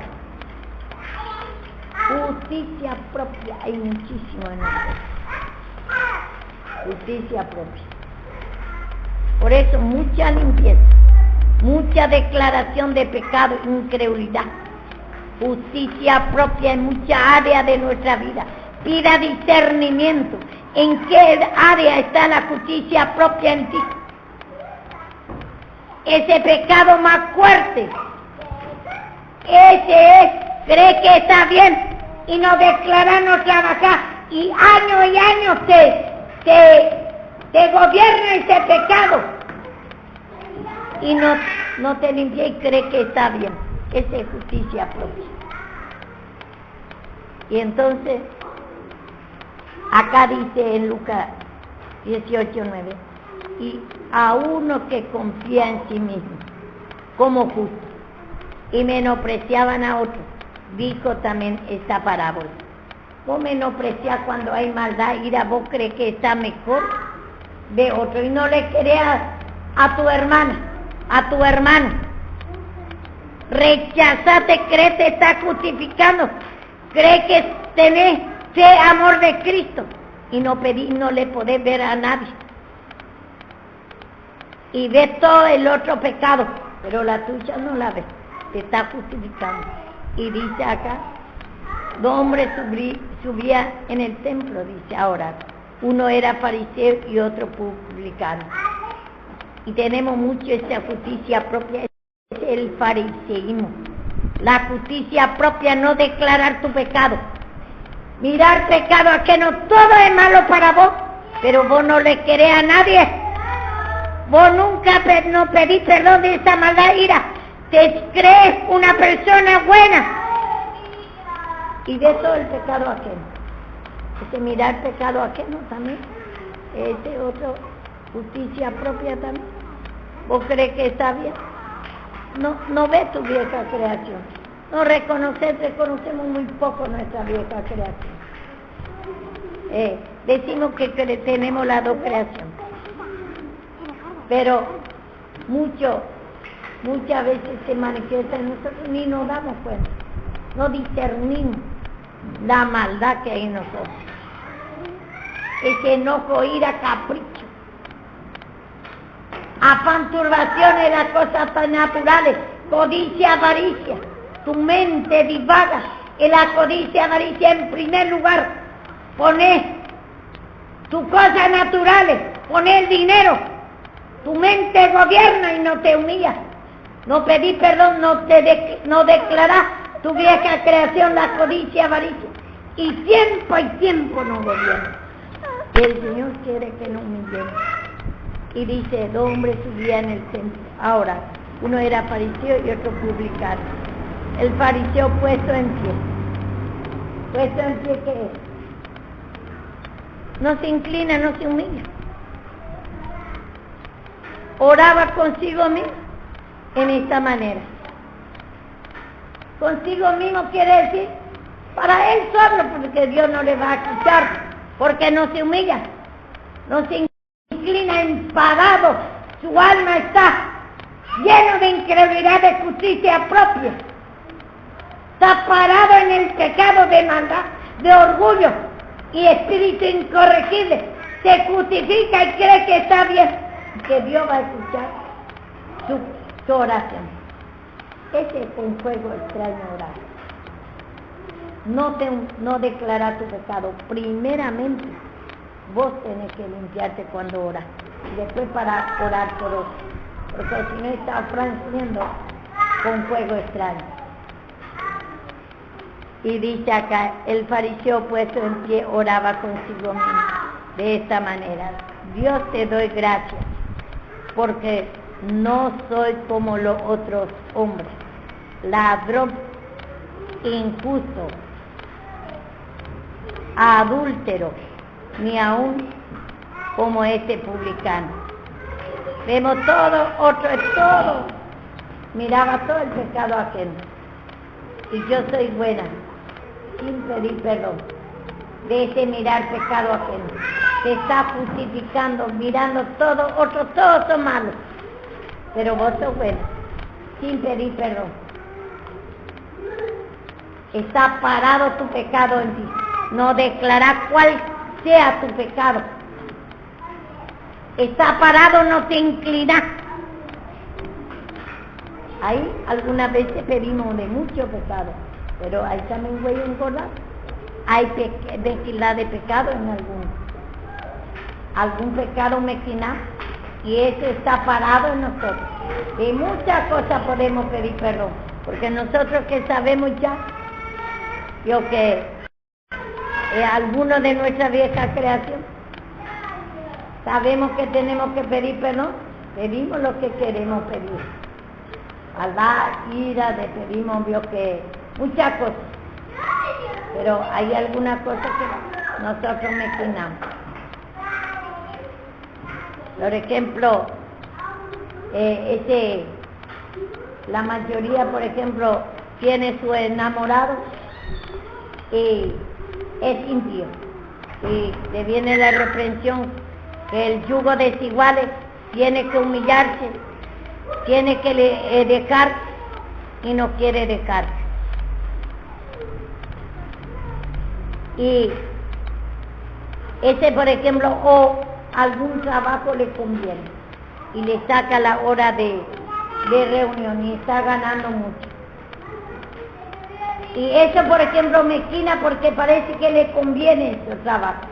Justicia propia hay muchísimo en nosotros. Justicia propia. Por eso mucha limpieza, mucha declaración de pecado, incredulidad. Justicia propia en muchas áreas de nuestra vida. Pida discernimiento. ¿En qué área está la justicia propia en ti? Ese pecado más fuerte. Ese es, cree que está bien, y nos declaramos trabajar y años te gobierna ese pecado y no te limpia y cree que está bien. Esa es justicia propia. Y entonces, acá dice en Lucas 18:9, y a uno que confía en sí mismo como justo y menospreciaban a otros, dijo también esta parábola. Vos menospreciás cuando hay maldad, ira, vos crees que está mejor de otro y no le creas a tu hermana, a tu hermano. Rechazate, crees te está justificando, crees que tenés fe, amor de Cristo y no le podés ver a nadie. Y ves todo el otro pecado, pero la tuya no la ves, te está justificando. Y dice acá, dos hombres subían en el templo, dice ahora, uno era fariseo y otro publicano. Y tenemos mucho esa justicia propia, es el fariseísmo. La justicia propia, no declarar tu pecado. Mirar pecado ajeno, todo es malo para vos, pero vos no le querés a nadie. Vos nunca no pedís perdón de esa maldad, ira. Te crees una persona buena. Y de todo el pecado ajeno. Ese mirar pecado ajeno también. Ese otro, justicia propia también. ¿Vos crees que está bien? No ves tu vieja creación. No reconocemos muy poco nuestra vieja creación. Decimos que tenemos las dos creaciones. Pero muchas veces se manifiesta en nosotros, ni nos damos cuenta. No discernimos la maldad que hay en nosotros. Ese enojo, ira, capricho. Afán, turbaciones, las cosas tan naturales, codicia, avaricia. Tu mente divaga en la codicia, avaricia en primer lugar. Pones tus cosas naturales, pones el dinero. Tu mente gobierna y no te humilla. No pedís perdón, no declarás tu vieja creación, la codicia, avaricia. Y tiempo no gobierna. El Señor quiere que nos humillemos. Y dice, dos hombres subían en el templo. Ahora, uno era fariseo y otro publicano. El fariseo puesto en pie. ¿Puesto en pie qué es? No se inclina, no se humilla. Oraba consigo mismo en esta manera. Consigo mismo quiere decir para él solo, porque Dios no le va a escuchar, porque no se humilla, no se inclina, enfadado, su alma está lleno de incredulidad, de justicia propia, está parado en el pecado de maldad, de orgullo y espíritu incorregible, se justifica y cree que está bien, que Dios va a escuchar su oración. Ese es un juego extraño orar. No declarar tu pecado. Primeramente, vos tenés que limpiarte cuando oras. Y después para orar por otros. Porque si no está ofreciendo con juego extraño. Y dice acá, el fariseo puesto en pie oraba consigo mismo. De esta manera, Dios te doy gracias. Porque no soy como los otros hombres, ladrón, injusto, adúltero, ni aún como este publicano. Vemos todo, miraba todo el pecado ajeno. Y yo soy buena, sin pedir perdón, de ese mirar pecado ajeno. Te está justificando, mirando todo, todos son malos. Pero vos sos bueno, sin pedir perdón. Está parado tu pecado en ti. No declarás cuál sea tu pecado. Está parado, no te inclinas. Ahí algunas veces pedimos de mucho pecado, pero ahí también voy a engordar. Hay mezquindad de pecado en algún pecado mezquindad. Y eso está parado en nosotros. De muchas cosas podemos pedir perdón, porque nosotros que sabemos ya, yo que alguno de nuestra vieja creación. Sabemos que tenemos que pedir perdón, pedimos lo que queremos pedir. Maldad, ira, pedimos Dios que muchas cosas. Pero hay algunas cosas que nosotros mezquinamos. Por ejemplo, la mayoría, por ejemplo, tiene su enamorado y es impío. Y le viene la reprensión que el yugo desiguales tiene que humillarse, tiene que dejar y no quiere dejar. Y ese, por ejemplo, o algún trabajo le conviene y le saca la hora de reunión y está ganando mucho. Y eso, por ejemplo, me esquina porque parece que le conviene ese trabajo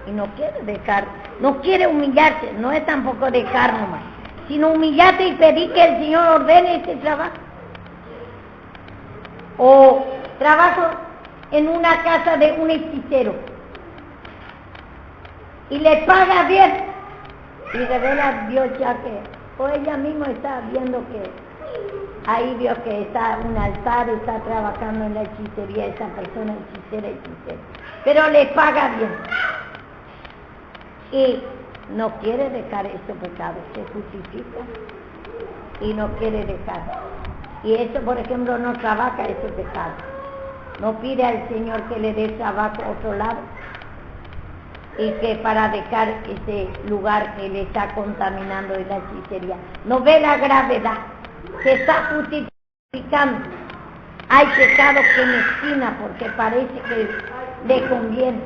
y no quiere dejar, no quiere humillarse, no es tampoco dejar nomás, sino humillarte y pedir que el Señor ordene ese trabajo. O trabajo en una casa de un hechicero y le paga bien y revela a Dios ya que, o ella misma está viendo que ahí vio que está un altar, está trabajando en la hechicería, esa persona hechicera, pero le paga bien y no quiere dejar ese pecado, se justifica y no quiere dejar. Y eso, por ejemplo, no trabaja ese pecado, no pide al Señor que le dé trabajo a otro lado y que para dejar ese lugar que le está contaminando de la hechicería, no ve la gravedad, se está justificando. Hay pecado que mezquina porque parece que le conviene.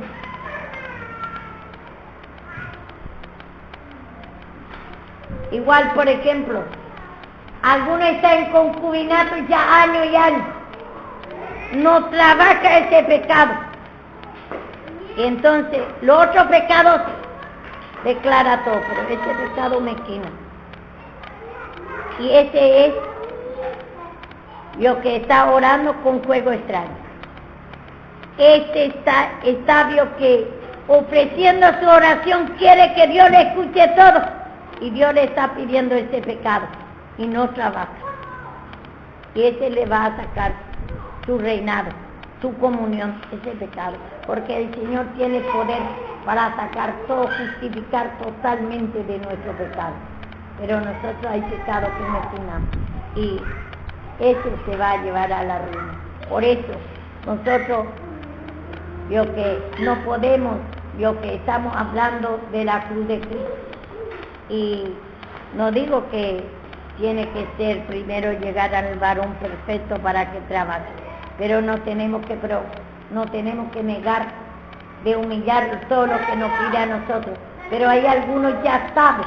Igual, por ejemplo, alguno está en concubinato ya años y años, no trabaja ese pecado. Y entonces, los otros pecados declara todo, pero ese pecado mezquina. Y ese es lo que está orando con fuego extraño. Este está vio que ofreciendo su oración quiere que Dios le escuche todo. Y Dios le está pidiendo ese pecado y no trabaja. Y ese le va a sacar su reinado, su comunión, ese pecado. Porque el Señor tiene poder para sacar todo, justificar totalmente de nuestro pecado. Pero nosotros hay pecado que mezquinamos y ese se va a llevar a la ruina. Por eso nosotros, lo que no podemos, lo que estamos hablando de la cruz de Cristo. Y no digo que tiene que ser primero llegar al varón perfecto para que trabaje, pero no tenemos que negar de humillar todo lo que nos pide a nosotros. Pero hay algunos ya saben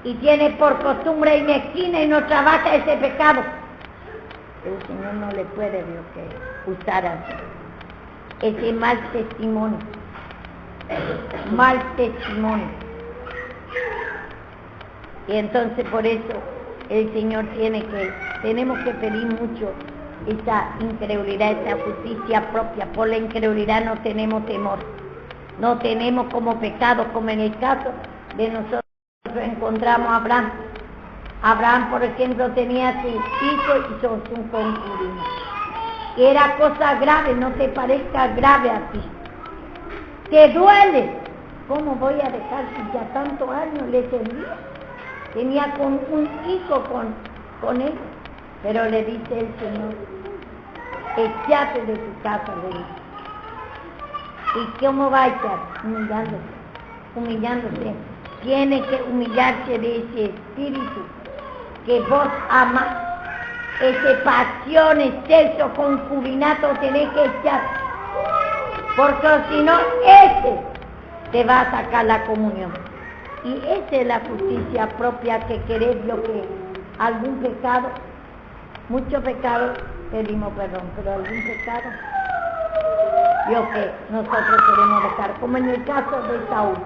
y tiene por costumbre y mezquina y no trabaja ese pecado. El Señor no le puede usar así. Ese mal testimonio. Y entonces por eso el Señor tenemos que pedir mucho esa incredulidad, esa justicia propia. Por la incredulidad no tenemos temor, no tenemos como pecado, como en el caso de nosotros encontramos a Abraham. Abraham, por ejemplo, tenía su hijo y su concubina. Era cosa grave, no te parezca grave a ti. Te duele. ¿Cómo voy a dejar si ya tantos años le servía? Tenía con un hijo con él. Pero le dice el Señor, échate de tu casa, le dice. ¿Y cómo va a echar? Humillándose. Tiene que humillarse de ese espíritu que vos amás, ese pasión, exceso, concubinato, tenés que echar. Porque si no, ese te va a sacar la comunión. Y esa es la justicia propia que querés, lo que algún pecado, muchos pecados pedimos perdón, pero algún pecado, lo que nosotros queremos dejar, como en el caso de Saúl,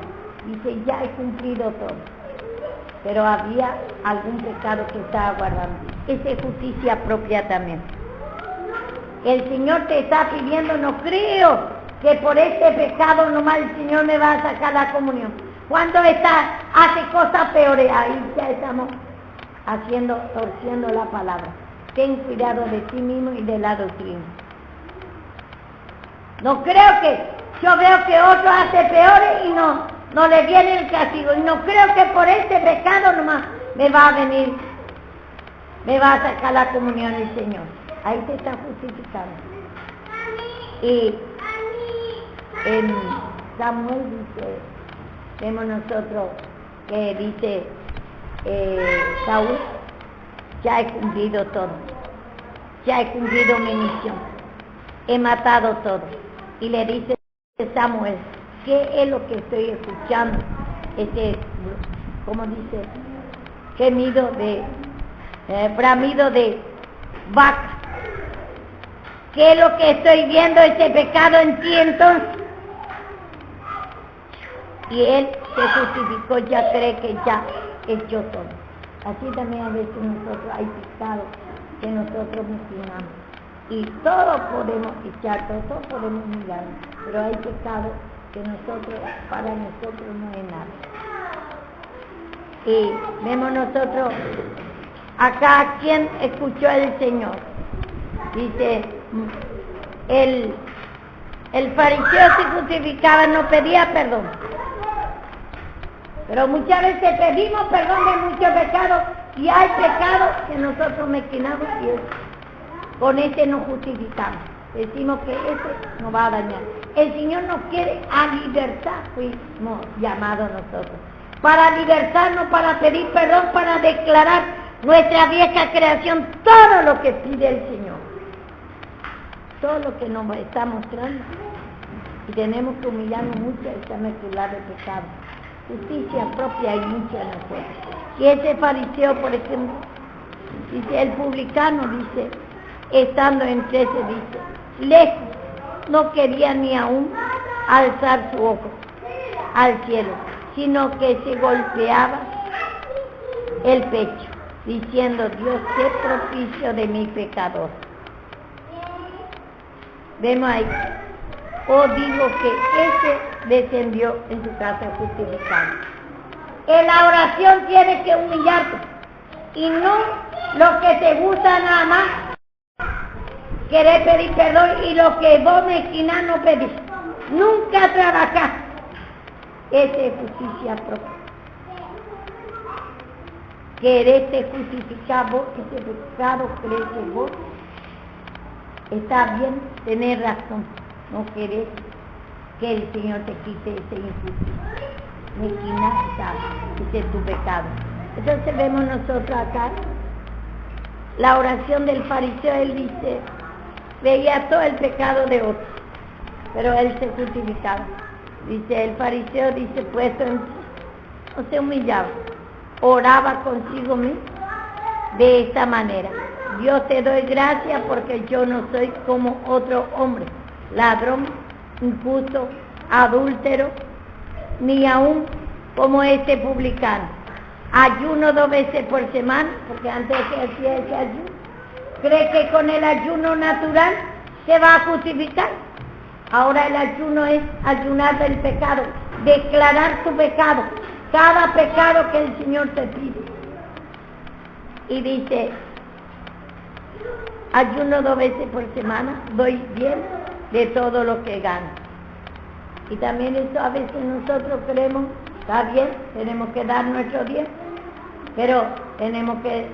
dice, ya he cumplido todo, pero había algún pecado que estaba guardando. Esa es justicia propia también. El Señor te está pidiendo, no creo que por este pecado nomás el Señor me va a sacar la comunión. Cuando hace cosas peores, ahí ya estamos torciendo la palabra. Ten cuidado de ti mismo y de la doctrina. No creo que, yo veo que otro hace peores y no le viene el castigo. Y no creo que por este pecado nomás me va a sacar la comunión el Señor. Ahí se está justificando. Y en Samuel dice, vemos nosotros que dice Saúl, ya he cumplido todo, ya he cumplido mi misión, he matado todo. Y le dice Samuel, ¿qué es lo que estoy escuchando? ¿Cómo dice? Gemido bramido de vaca. ¿Qué es lo que estoy viendo, ese pecado en ti entonces? Y él se justificó, ya cree que ya hecho todo. Así también a veces nosotros hay pecados que nosotros mezclamos. Y todos podemos echar, todos podemos mirar, pero hay pecados que para nosotros no es nada. Y vemos nosotros acá quien escuchó al Señor. Dice, el fariseo se justificaba, no pedía perdón. Pero muchas veces pedimos perdón de muchos pecados y hay pecados que nosotros mezquinamos y con ese nos justificamos. Decimos que ese nos va a dañar. El Señor nos quiere a libertad, fuimos llamados nosotros. Para libertarnos, para pedir perdón, para declarar nuestra vieja creación, todo lo que pide el Señor. Todo lo que nos está mostrando. Y tenemos que humillarnos mucho y esta mezclar de pecado. Justicia propia hay mucha en nosotros. Y ese fariseo, por ejemplo, dice, el publicano, dice, estando en 13, dice, lejos, no quería ni aún alzar su ojo al cielo, sino que se golpeaba el pecho, diciendo, Dios, sé propicio de mi pecador. Vemos ahí. Digo que ese descendió en su casa justificado. En la oración tienes que humillarte y no lo que te gusta nada más, querer pedir perdón y lo que vos mezquinás no pedís. Nunca trabajás. Esa es justicia propia. Quererte justificar vos, ese pecado crees que vos está bien, tenés razón. No querés que el Señor te quite ese injusticia. Mezquinanza, ese es tu pecado. Entonces vemos nosotros acá la oración del fariseo. Él dice, veía todo el pecado de otros, pero él se justificaba. Dice, el fariseo dice, puesto en sí, no se humillaba, oraba consigo mismo de esta manera. Dios, te doy gracias porque yo no soy como otro hombre, ladrón, injusto, adúltero, ni aún como este publicano. Ayuno 2 veces por semana, porque antes que hacía ese ayuno. ¿Cree que con el ayuno natural se va a justificar? Ahora el ayuno es ayunar del pecado, declarar tu pecado, cada pecado que el Señor te pide. Y dice, ayuno 2 veces por semana, doy bien de todo lo que gano. Y también eso a veces nosotros creemos, está bien, tenemos que dar nuestro diezmo, pero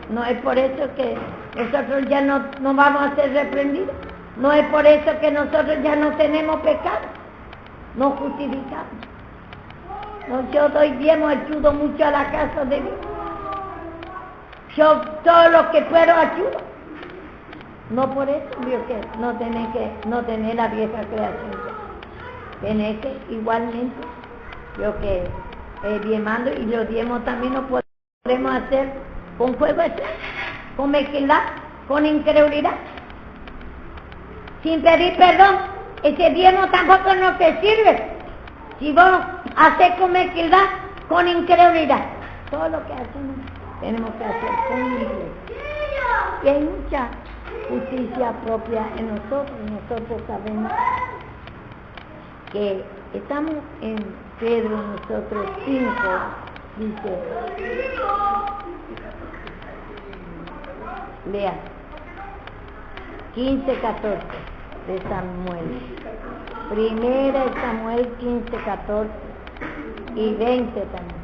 no es por eso que nosotros ya no vamos a ser reprendidos, no es por eso que nosotros ya no tenemos pecado, no justificamos. No, yo doy diezmo, ayudo mucho a la casa de Dios, yo todo lo que puedo ayudo. No por eso, Dios, que no tener la vieja creación. Tenés que igualmente, yo que diezmando, y los diezmos también lo podemos hacer con fuego eterno, con mezquindad, con incredulidad, sin pedir perdón. Ese diezmo tampoco no te sirve si vos haces con mezquindad, con incredulidad. Todo lo que hacemos tenemos que hacer con incredulidad. Y hay mucha justicia propia en nosotros sabemos que estamos en Pedro nosotros 5, dice, lea, 15, 14 de Samuel. Primera de Samuel 15, 14 y 20 también.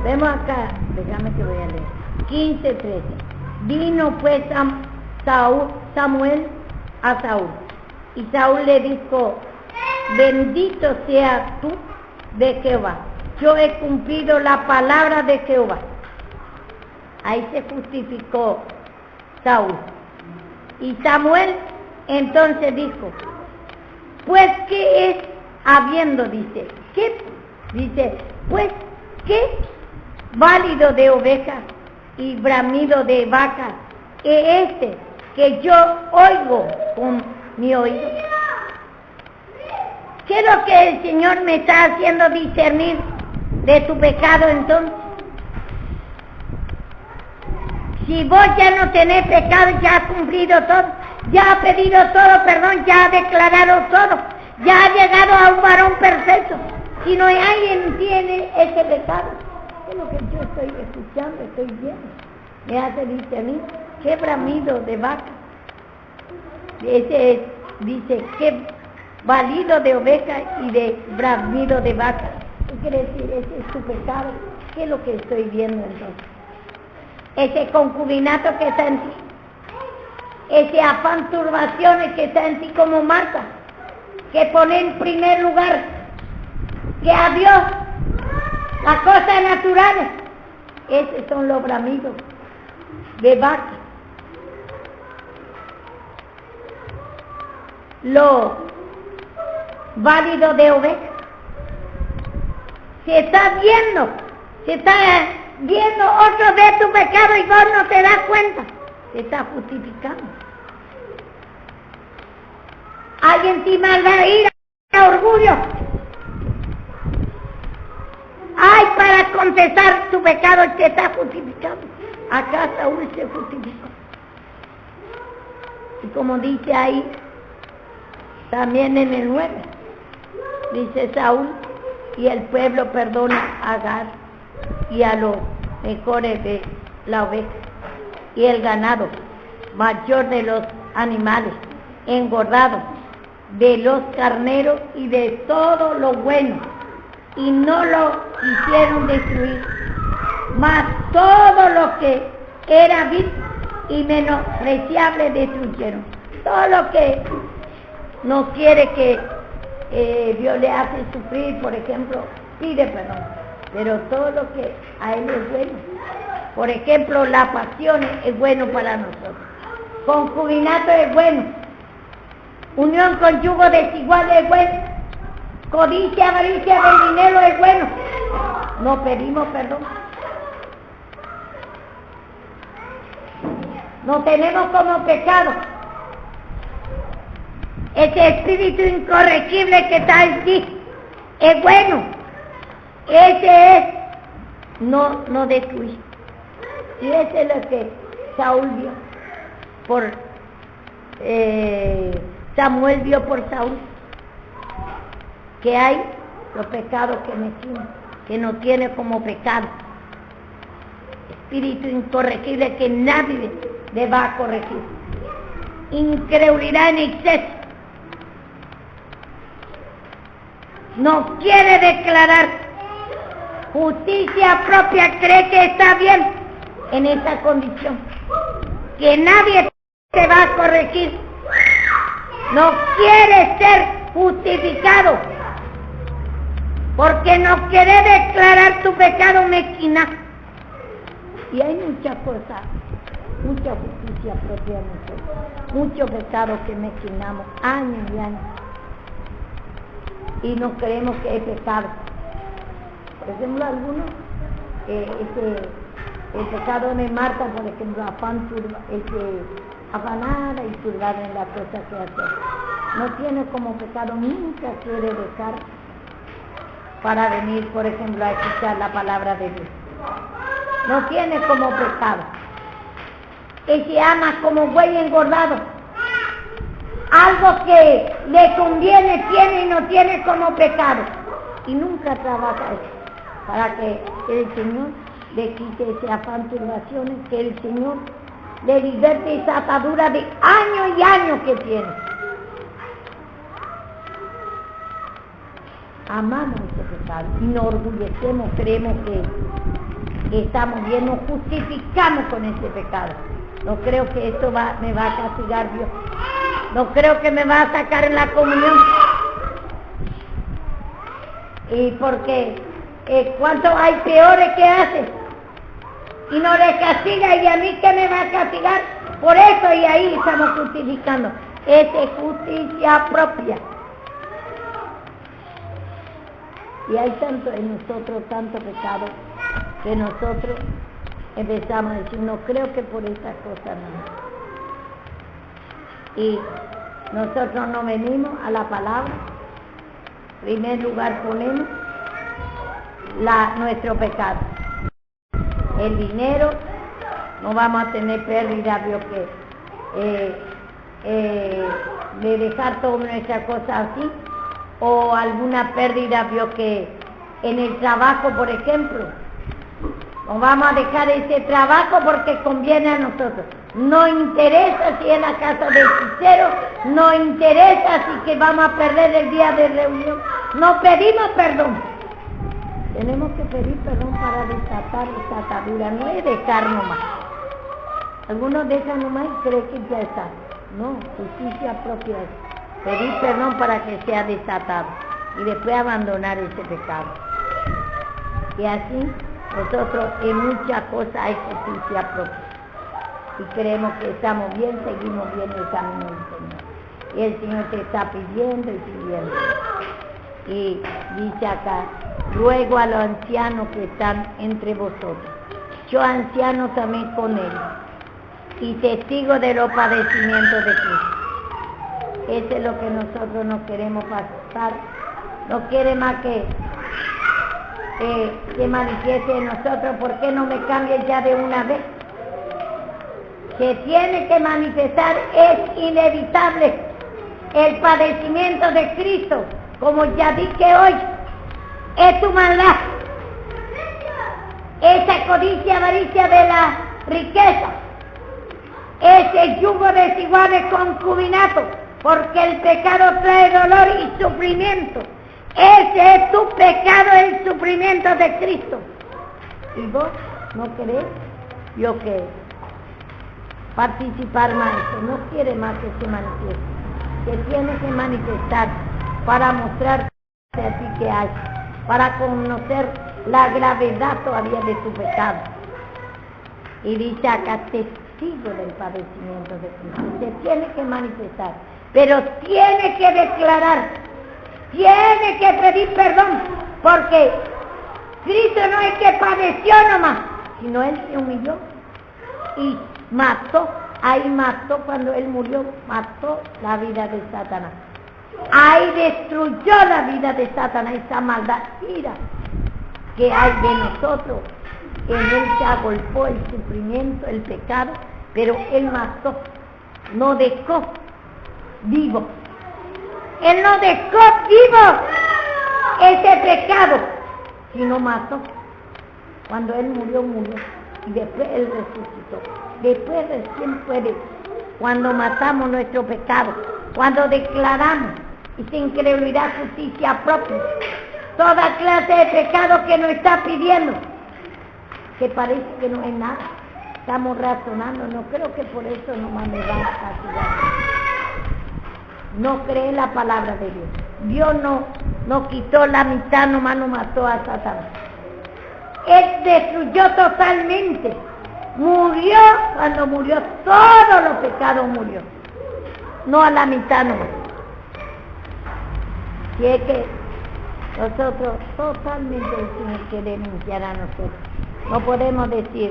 Vemos acá, déjame que voy a leer. 15, 13. Vino pues Samuel a Saúl, y Saúl le dijo, bendito seas tú de Jehová, yo he cumplido la palabra de Jehová. Ahí se justificó Saúl. Y Samuel entonces dijo, pues ¿qué es habiendo? Dice, ¿qué? Dice, pues ¿qué válido de ovejas y bramido de vacas es este que yo oigo con mi oído? ¿Qué es lo que el Señor me está haciendo discernir de tu pecado entonces? Si vos ya no tenés pecado, ya has cumplido todo, ya has pedido todo perdón, ya has declarado todo, ya has llegado a un varón perfecto. Si no hay alguien tiene ese pecado, es lo que yo estoy escuchando, estoy viendo. Me hace discernir qué bramido de vaca. Ese es, dice, qué balido de oveja y de bramido de vaca. ¿Qué quiere decir? Ese es tu pecado. ¿Qué es lo que estoy viendo entonces? Ese concubinato que está en ti, ese afán, turbaciones que está en ti como Marta, que pone en primer lugar que a Dios, las cosas naturales, esos son los bramidos de vaca. Lo válido de oveja. Se está viendo otro de tu pecado y vos no te das cuenta, te está justificando. Hay en ti maldad, ira, orgullo. Hay para confesar tu pecado y te está justificando. Acá Saúl se justificó. Y como dice ahí, también en el 9, dice Saúl, y el pueblo perdona a Agar y a los mejores de la oveja y el ganado, mayor de los animales, engordado, de los carneros y de todo lo bueno, y no lo quisieron destruir, mas todo lo que era vil y menospreciable destruyeron. Todo lo que no quiere que Dios le hace sufrir, por ejemplo, pide perdón, pero todo lo que a él es bueno, por ejemplo, la pasión es bueno para nosotros, concubinato es bueno, unión con yugo desigual es bueno, codicia, avaricia del dinero es bueno, no pedimos perdón, no tenemos como pecado ese espíritu incorregible que está en ti, es bueno, ese es no destruir. Y ese es lo que Saúl vio por Samuel vio por Saúl, que hay los pecados que metimos, que no tiene como pecado. Espíritu incorregible que nadie le va a corregir. Incredulidad en exceso. No quiere declarar justicia propia, cree que está bien en esa condición, que nadie se va a corregir. No quiere ser justificado, porque no quiere declarar tu pecado mezquina. Y hay muchas cosas, mucha justicia propia en nosotros, muchos pecados que mezquinamos años y años, y no creemos que es pecado. Por ejemplo, algunos, el pecado de Marta, por ejemplo, afanada y turbada en la cosa que hace. No tiene como pecado, nunca quiere dejar para venir, por ejemplo, a escuchar la palabra de Dios. No tiene como pecado. Que se ama como buey engordado. Algo que le conviene tiene y no tiene como pecado. Y nunca trabaja eso, para que el Señor le quite ese afán, turbaciones, que el Señor le liberte esa atadura de años y años que tiene. Amamos ese pecado y nos orgullecemos, creemos que estamos bien, nos justificamos con ese pecado. No creo que esto me va a castigar Dios. No creo que me va a sacar en la comunión. Y porque ¿cuánto hay peores que hacen? Y no le castiga, y a mí que me va a castigar por eso, y ahí estamos justificando. Esa es justicia propia. Y hay tanto en nosotros, tanto pecado, que nosotros empezamos a decir, no creo que por esas cosas no. Y nosotros no venimos a la palabra. En primer lugar ponemos nuestro pecado. El dinero, no vamos a tener pérdida, Dios, de dejar todas nuestras cosas así, o alguna pérdida, Dios, que en el trabajo, por ejemplo, no vamos a dejar ese trabajo porque conviene a nosotros. No interesa si es la casa del hechicero, no interesa si que vamos a perder el día de reunión. No pedimos perdón. Tenemos que pedir perdón para desatar esa atadura, no es dejar nomás. Algunos dejan nomás y creen que ya está. No, justicia propia es pedir perdón para que sea desatado y después abandonar ese pecado. Y así nosotros en muchas cosas hay justicia propia. Y creemos que estamos bien, seguimos bien el camino del Señor. Y el Señor te está pidiendo y pidiendo. Y dice acá, ruego a los ancianos que están entre vosotros, yo anciano también con él, y testigo de los padecimientos de Cristo. Eso es lo que nosotros no queremos pasar. No quiere más que se manifieste en nosotros. ¿Por qué no me cambie ya de una vez? Se tiene que manifestar, es inevitable el padecimiento de Cristo, como ya dije hoy. Es tu maldad, esa codicia, avaricia de la riqueza, ese yugo desigual de concubinato, porque el pecado trae dolor y sufrimiento. Ese es tu pecado, el sufrimiento de Cristo. ¿Y vos no querés? Yo que participar más, no quiere más que se manifieste, que tiene que manifestar para mostrarte a ti que hay, para conocer la gravedad todavía de tu pecado. Y dice acá, testigo del padecimiento de Cristo. Se tiene que manifestar, pero tiene que declarar, tiene que pedir perdón, porque Cristo no es que padeció nomás, sino Él se humilló y mató, ahí mató, cuando Él murió, mató la vida de Satanás. Ahí destruyó la vida de Satanás, esa maldad, ira que hay de nosotros. En Él se agolpó el sufrimiento, el pecado, pero Él mató, no dejó vivo. Él no dejó vivo ese pecado. sino mató. Cuando Él murió, murió. Y después Él resucitó. Después recién puede, cuando matamos nuestro pecado, cuando declaramos y sin incredulidad justicia propia, toda clase de pecado que nos está pidiendo, que parece que no es nada. Estamos razonando, no creo que por eso nomás me va a castigar. No cree la palabra de Dios. Dios no quitó la mitad, nomás no mató a Satanás. Él destruyó totalmente. Murió, cuando murió, todos los pecados murió. No a la mitad nomás. Y es que nosotros totalmente el Señor quiere limpiar a nosotros. No podemos decir,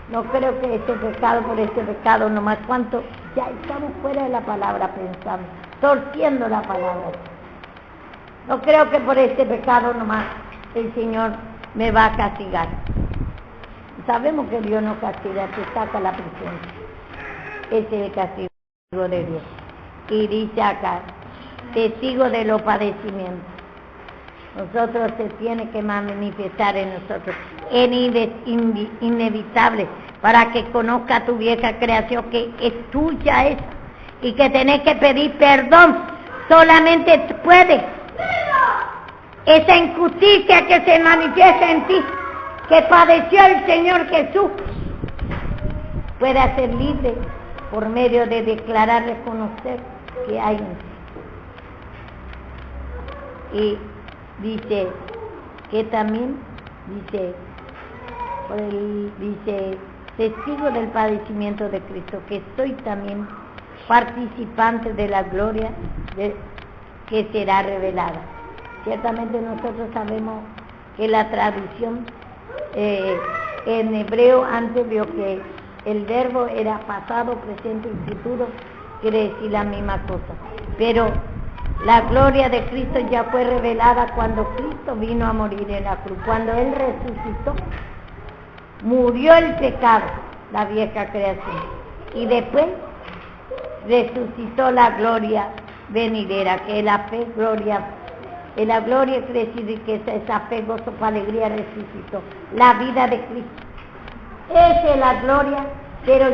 no creo que este pecado por este pecado nomás, cuánto, ya estamos fuera de la palabra pensando, torciendo la palabra. No creo que por este pecado nomás el Señor me va a castigar. Sabemos que Dios no castiga, te saca la presencia. Ese es el castigo de Dios. Y dice acá, testigo de los padecimientos. Nosotros se tiene que manifestar en nosotros. Es inevitable para que conozca tu vieja creación que es tuya esa y que tenés que pedir perdón. Solamente puede esa injusticia que se manifiesta en ti, que padeció el Señor Jesús, puede hacer libre por medio de declarar, reconocer que hay en ti. Y dice que también, dice, testigo del padecimiento de Cristo, que soy también participante de la gloria que será revelada. Ciertamente nosotros sabemos que la traducción en hebreo antes vio que el verbo era pasado, presente y futuro, quiere decir la misma cosa. Pero la gloria de Cristo ya fue revelada cuando Cristo vino a morir en la cruz. Cuando Él resucitó, murió el pecado, la vieja creación. Y después resucitó la gloria venidera, que es la fe, gloria. En la gloria quiere decir que esa fe, gozo, alegría resucitó. La vida de Cristo. Esa es la gloria, pero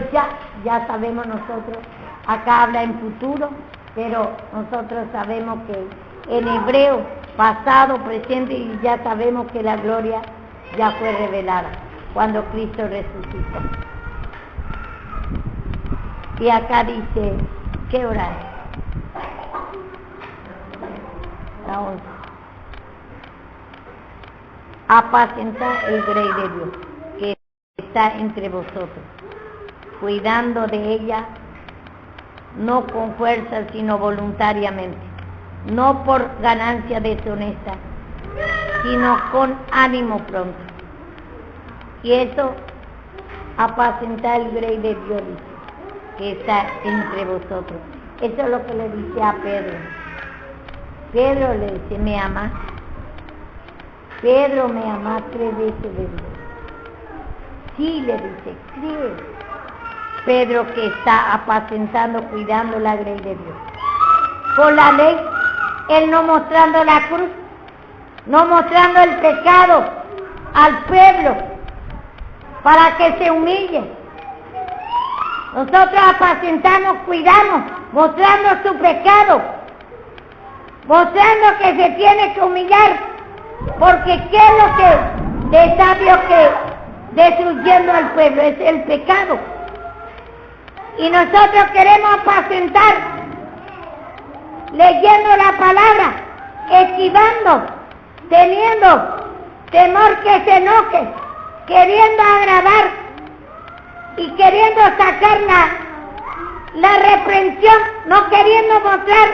ya sabemos nosotros, acá habla en futuro, pero nosotros sabemos que en hebreo, pasado, presente, y ya sabemos que la gloria ya fue revelada cuando Cristo resucitó. Y acá dice, ¿qué hora es? La 11. Apacentar el grey de Dios, que está entre vosotros, cuidando de ella, no con fuerza, sino voluntariamente, no por ganancia deshonesta, sino con ánimo pronto. Y eso, apacentar el grey de Dios, que está entre vosotros. Eso es lo que le dice a Pedro. Pedro le dice, ¿me amas? Pedro, ¿me amas? 3 veces le dice. Sí, le dice, cree. Pedro que está apacentando, cuidando la grey de Dios. Con la ley, él no mostrando la cruz, no mostrando el pecado al pueblo para que se humille. Nosotros apacentamos, cuidamos, mostrando su pecado, mostrando que se tiene que humillar, porque ¿qué es lo que de sabio que destruyendo al pueblo? Es el pecado. Y nosotros queremos apacentar, leyendo la palabra, esquivando, teniendo temor que se enoje, queriendo agradar y queriendo sacar la reprensión, no queriendo mostrar,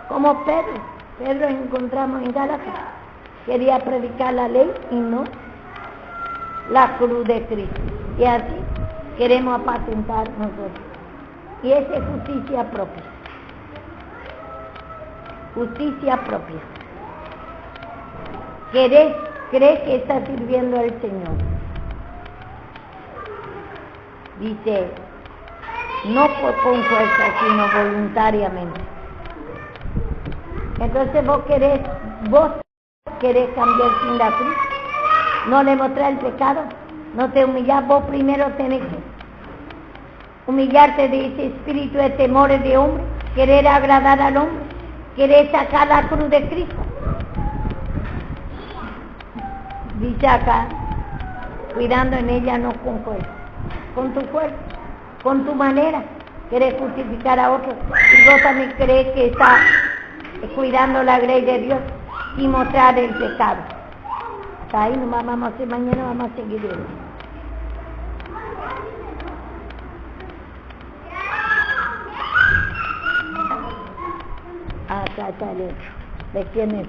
como Pedro encontramos en Gálatas, quería predicar la ley y no la cruz de Cristo. Y así queremos apacentar nosotros. Y esa es justicia propia. Justicia propia. ¿Cree que está sirviendo al Señor? Dice, no con fuerza, sino voluntariamente. Entonces vos querés cambiar sin la cruz. No le mostrás el pecado, no te humillás, vos primero tenés que humillarte de ese espíritu de temores de hombre, querer agradar al hombre, querer sacar la cruz de Cristo. Dice acá, cuidando en ella no con cuerpo, con tu cuerpo, con tu manera, querés justificar a otros, y vos también crees que estás cuidando la grey de Dios y mostrar el pecado. Hasta ahí nomás vamos a hacer, mañana vamos a seguir eso. Acá está el otro. ¿De quién es?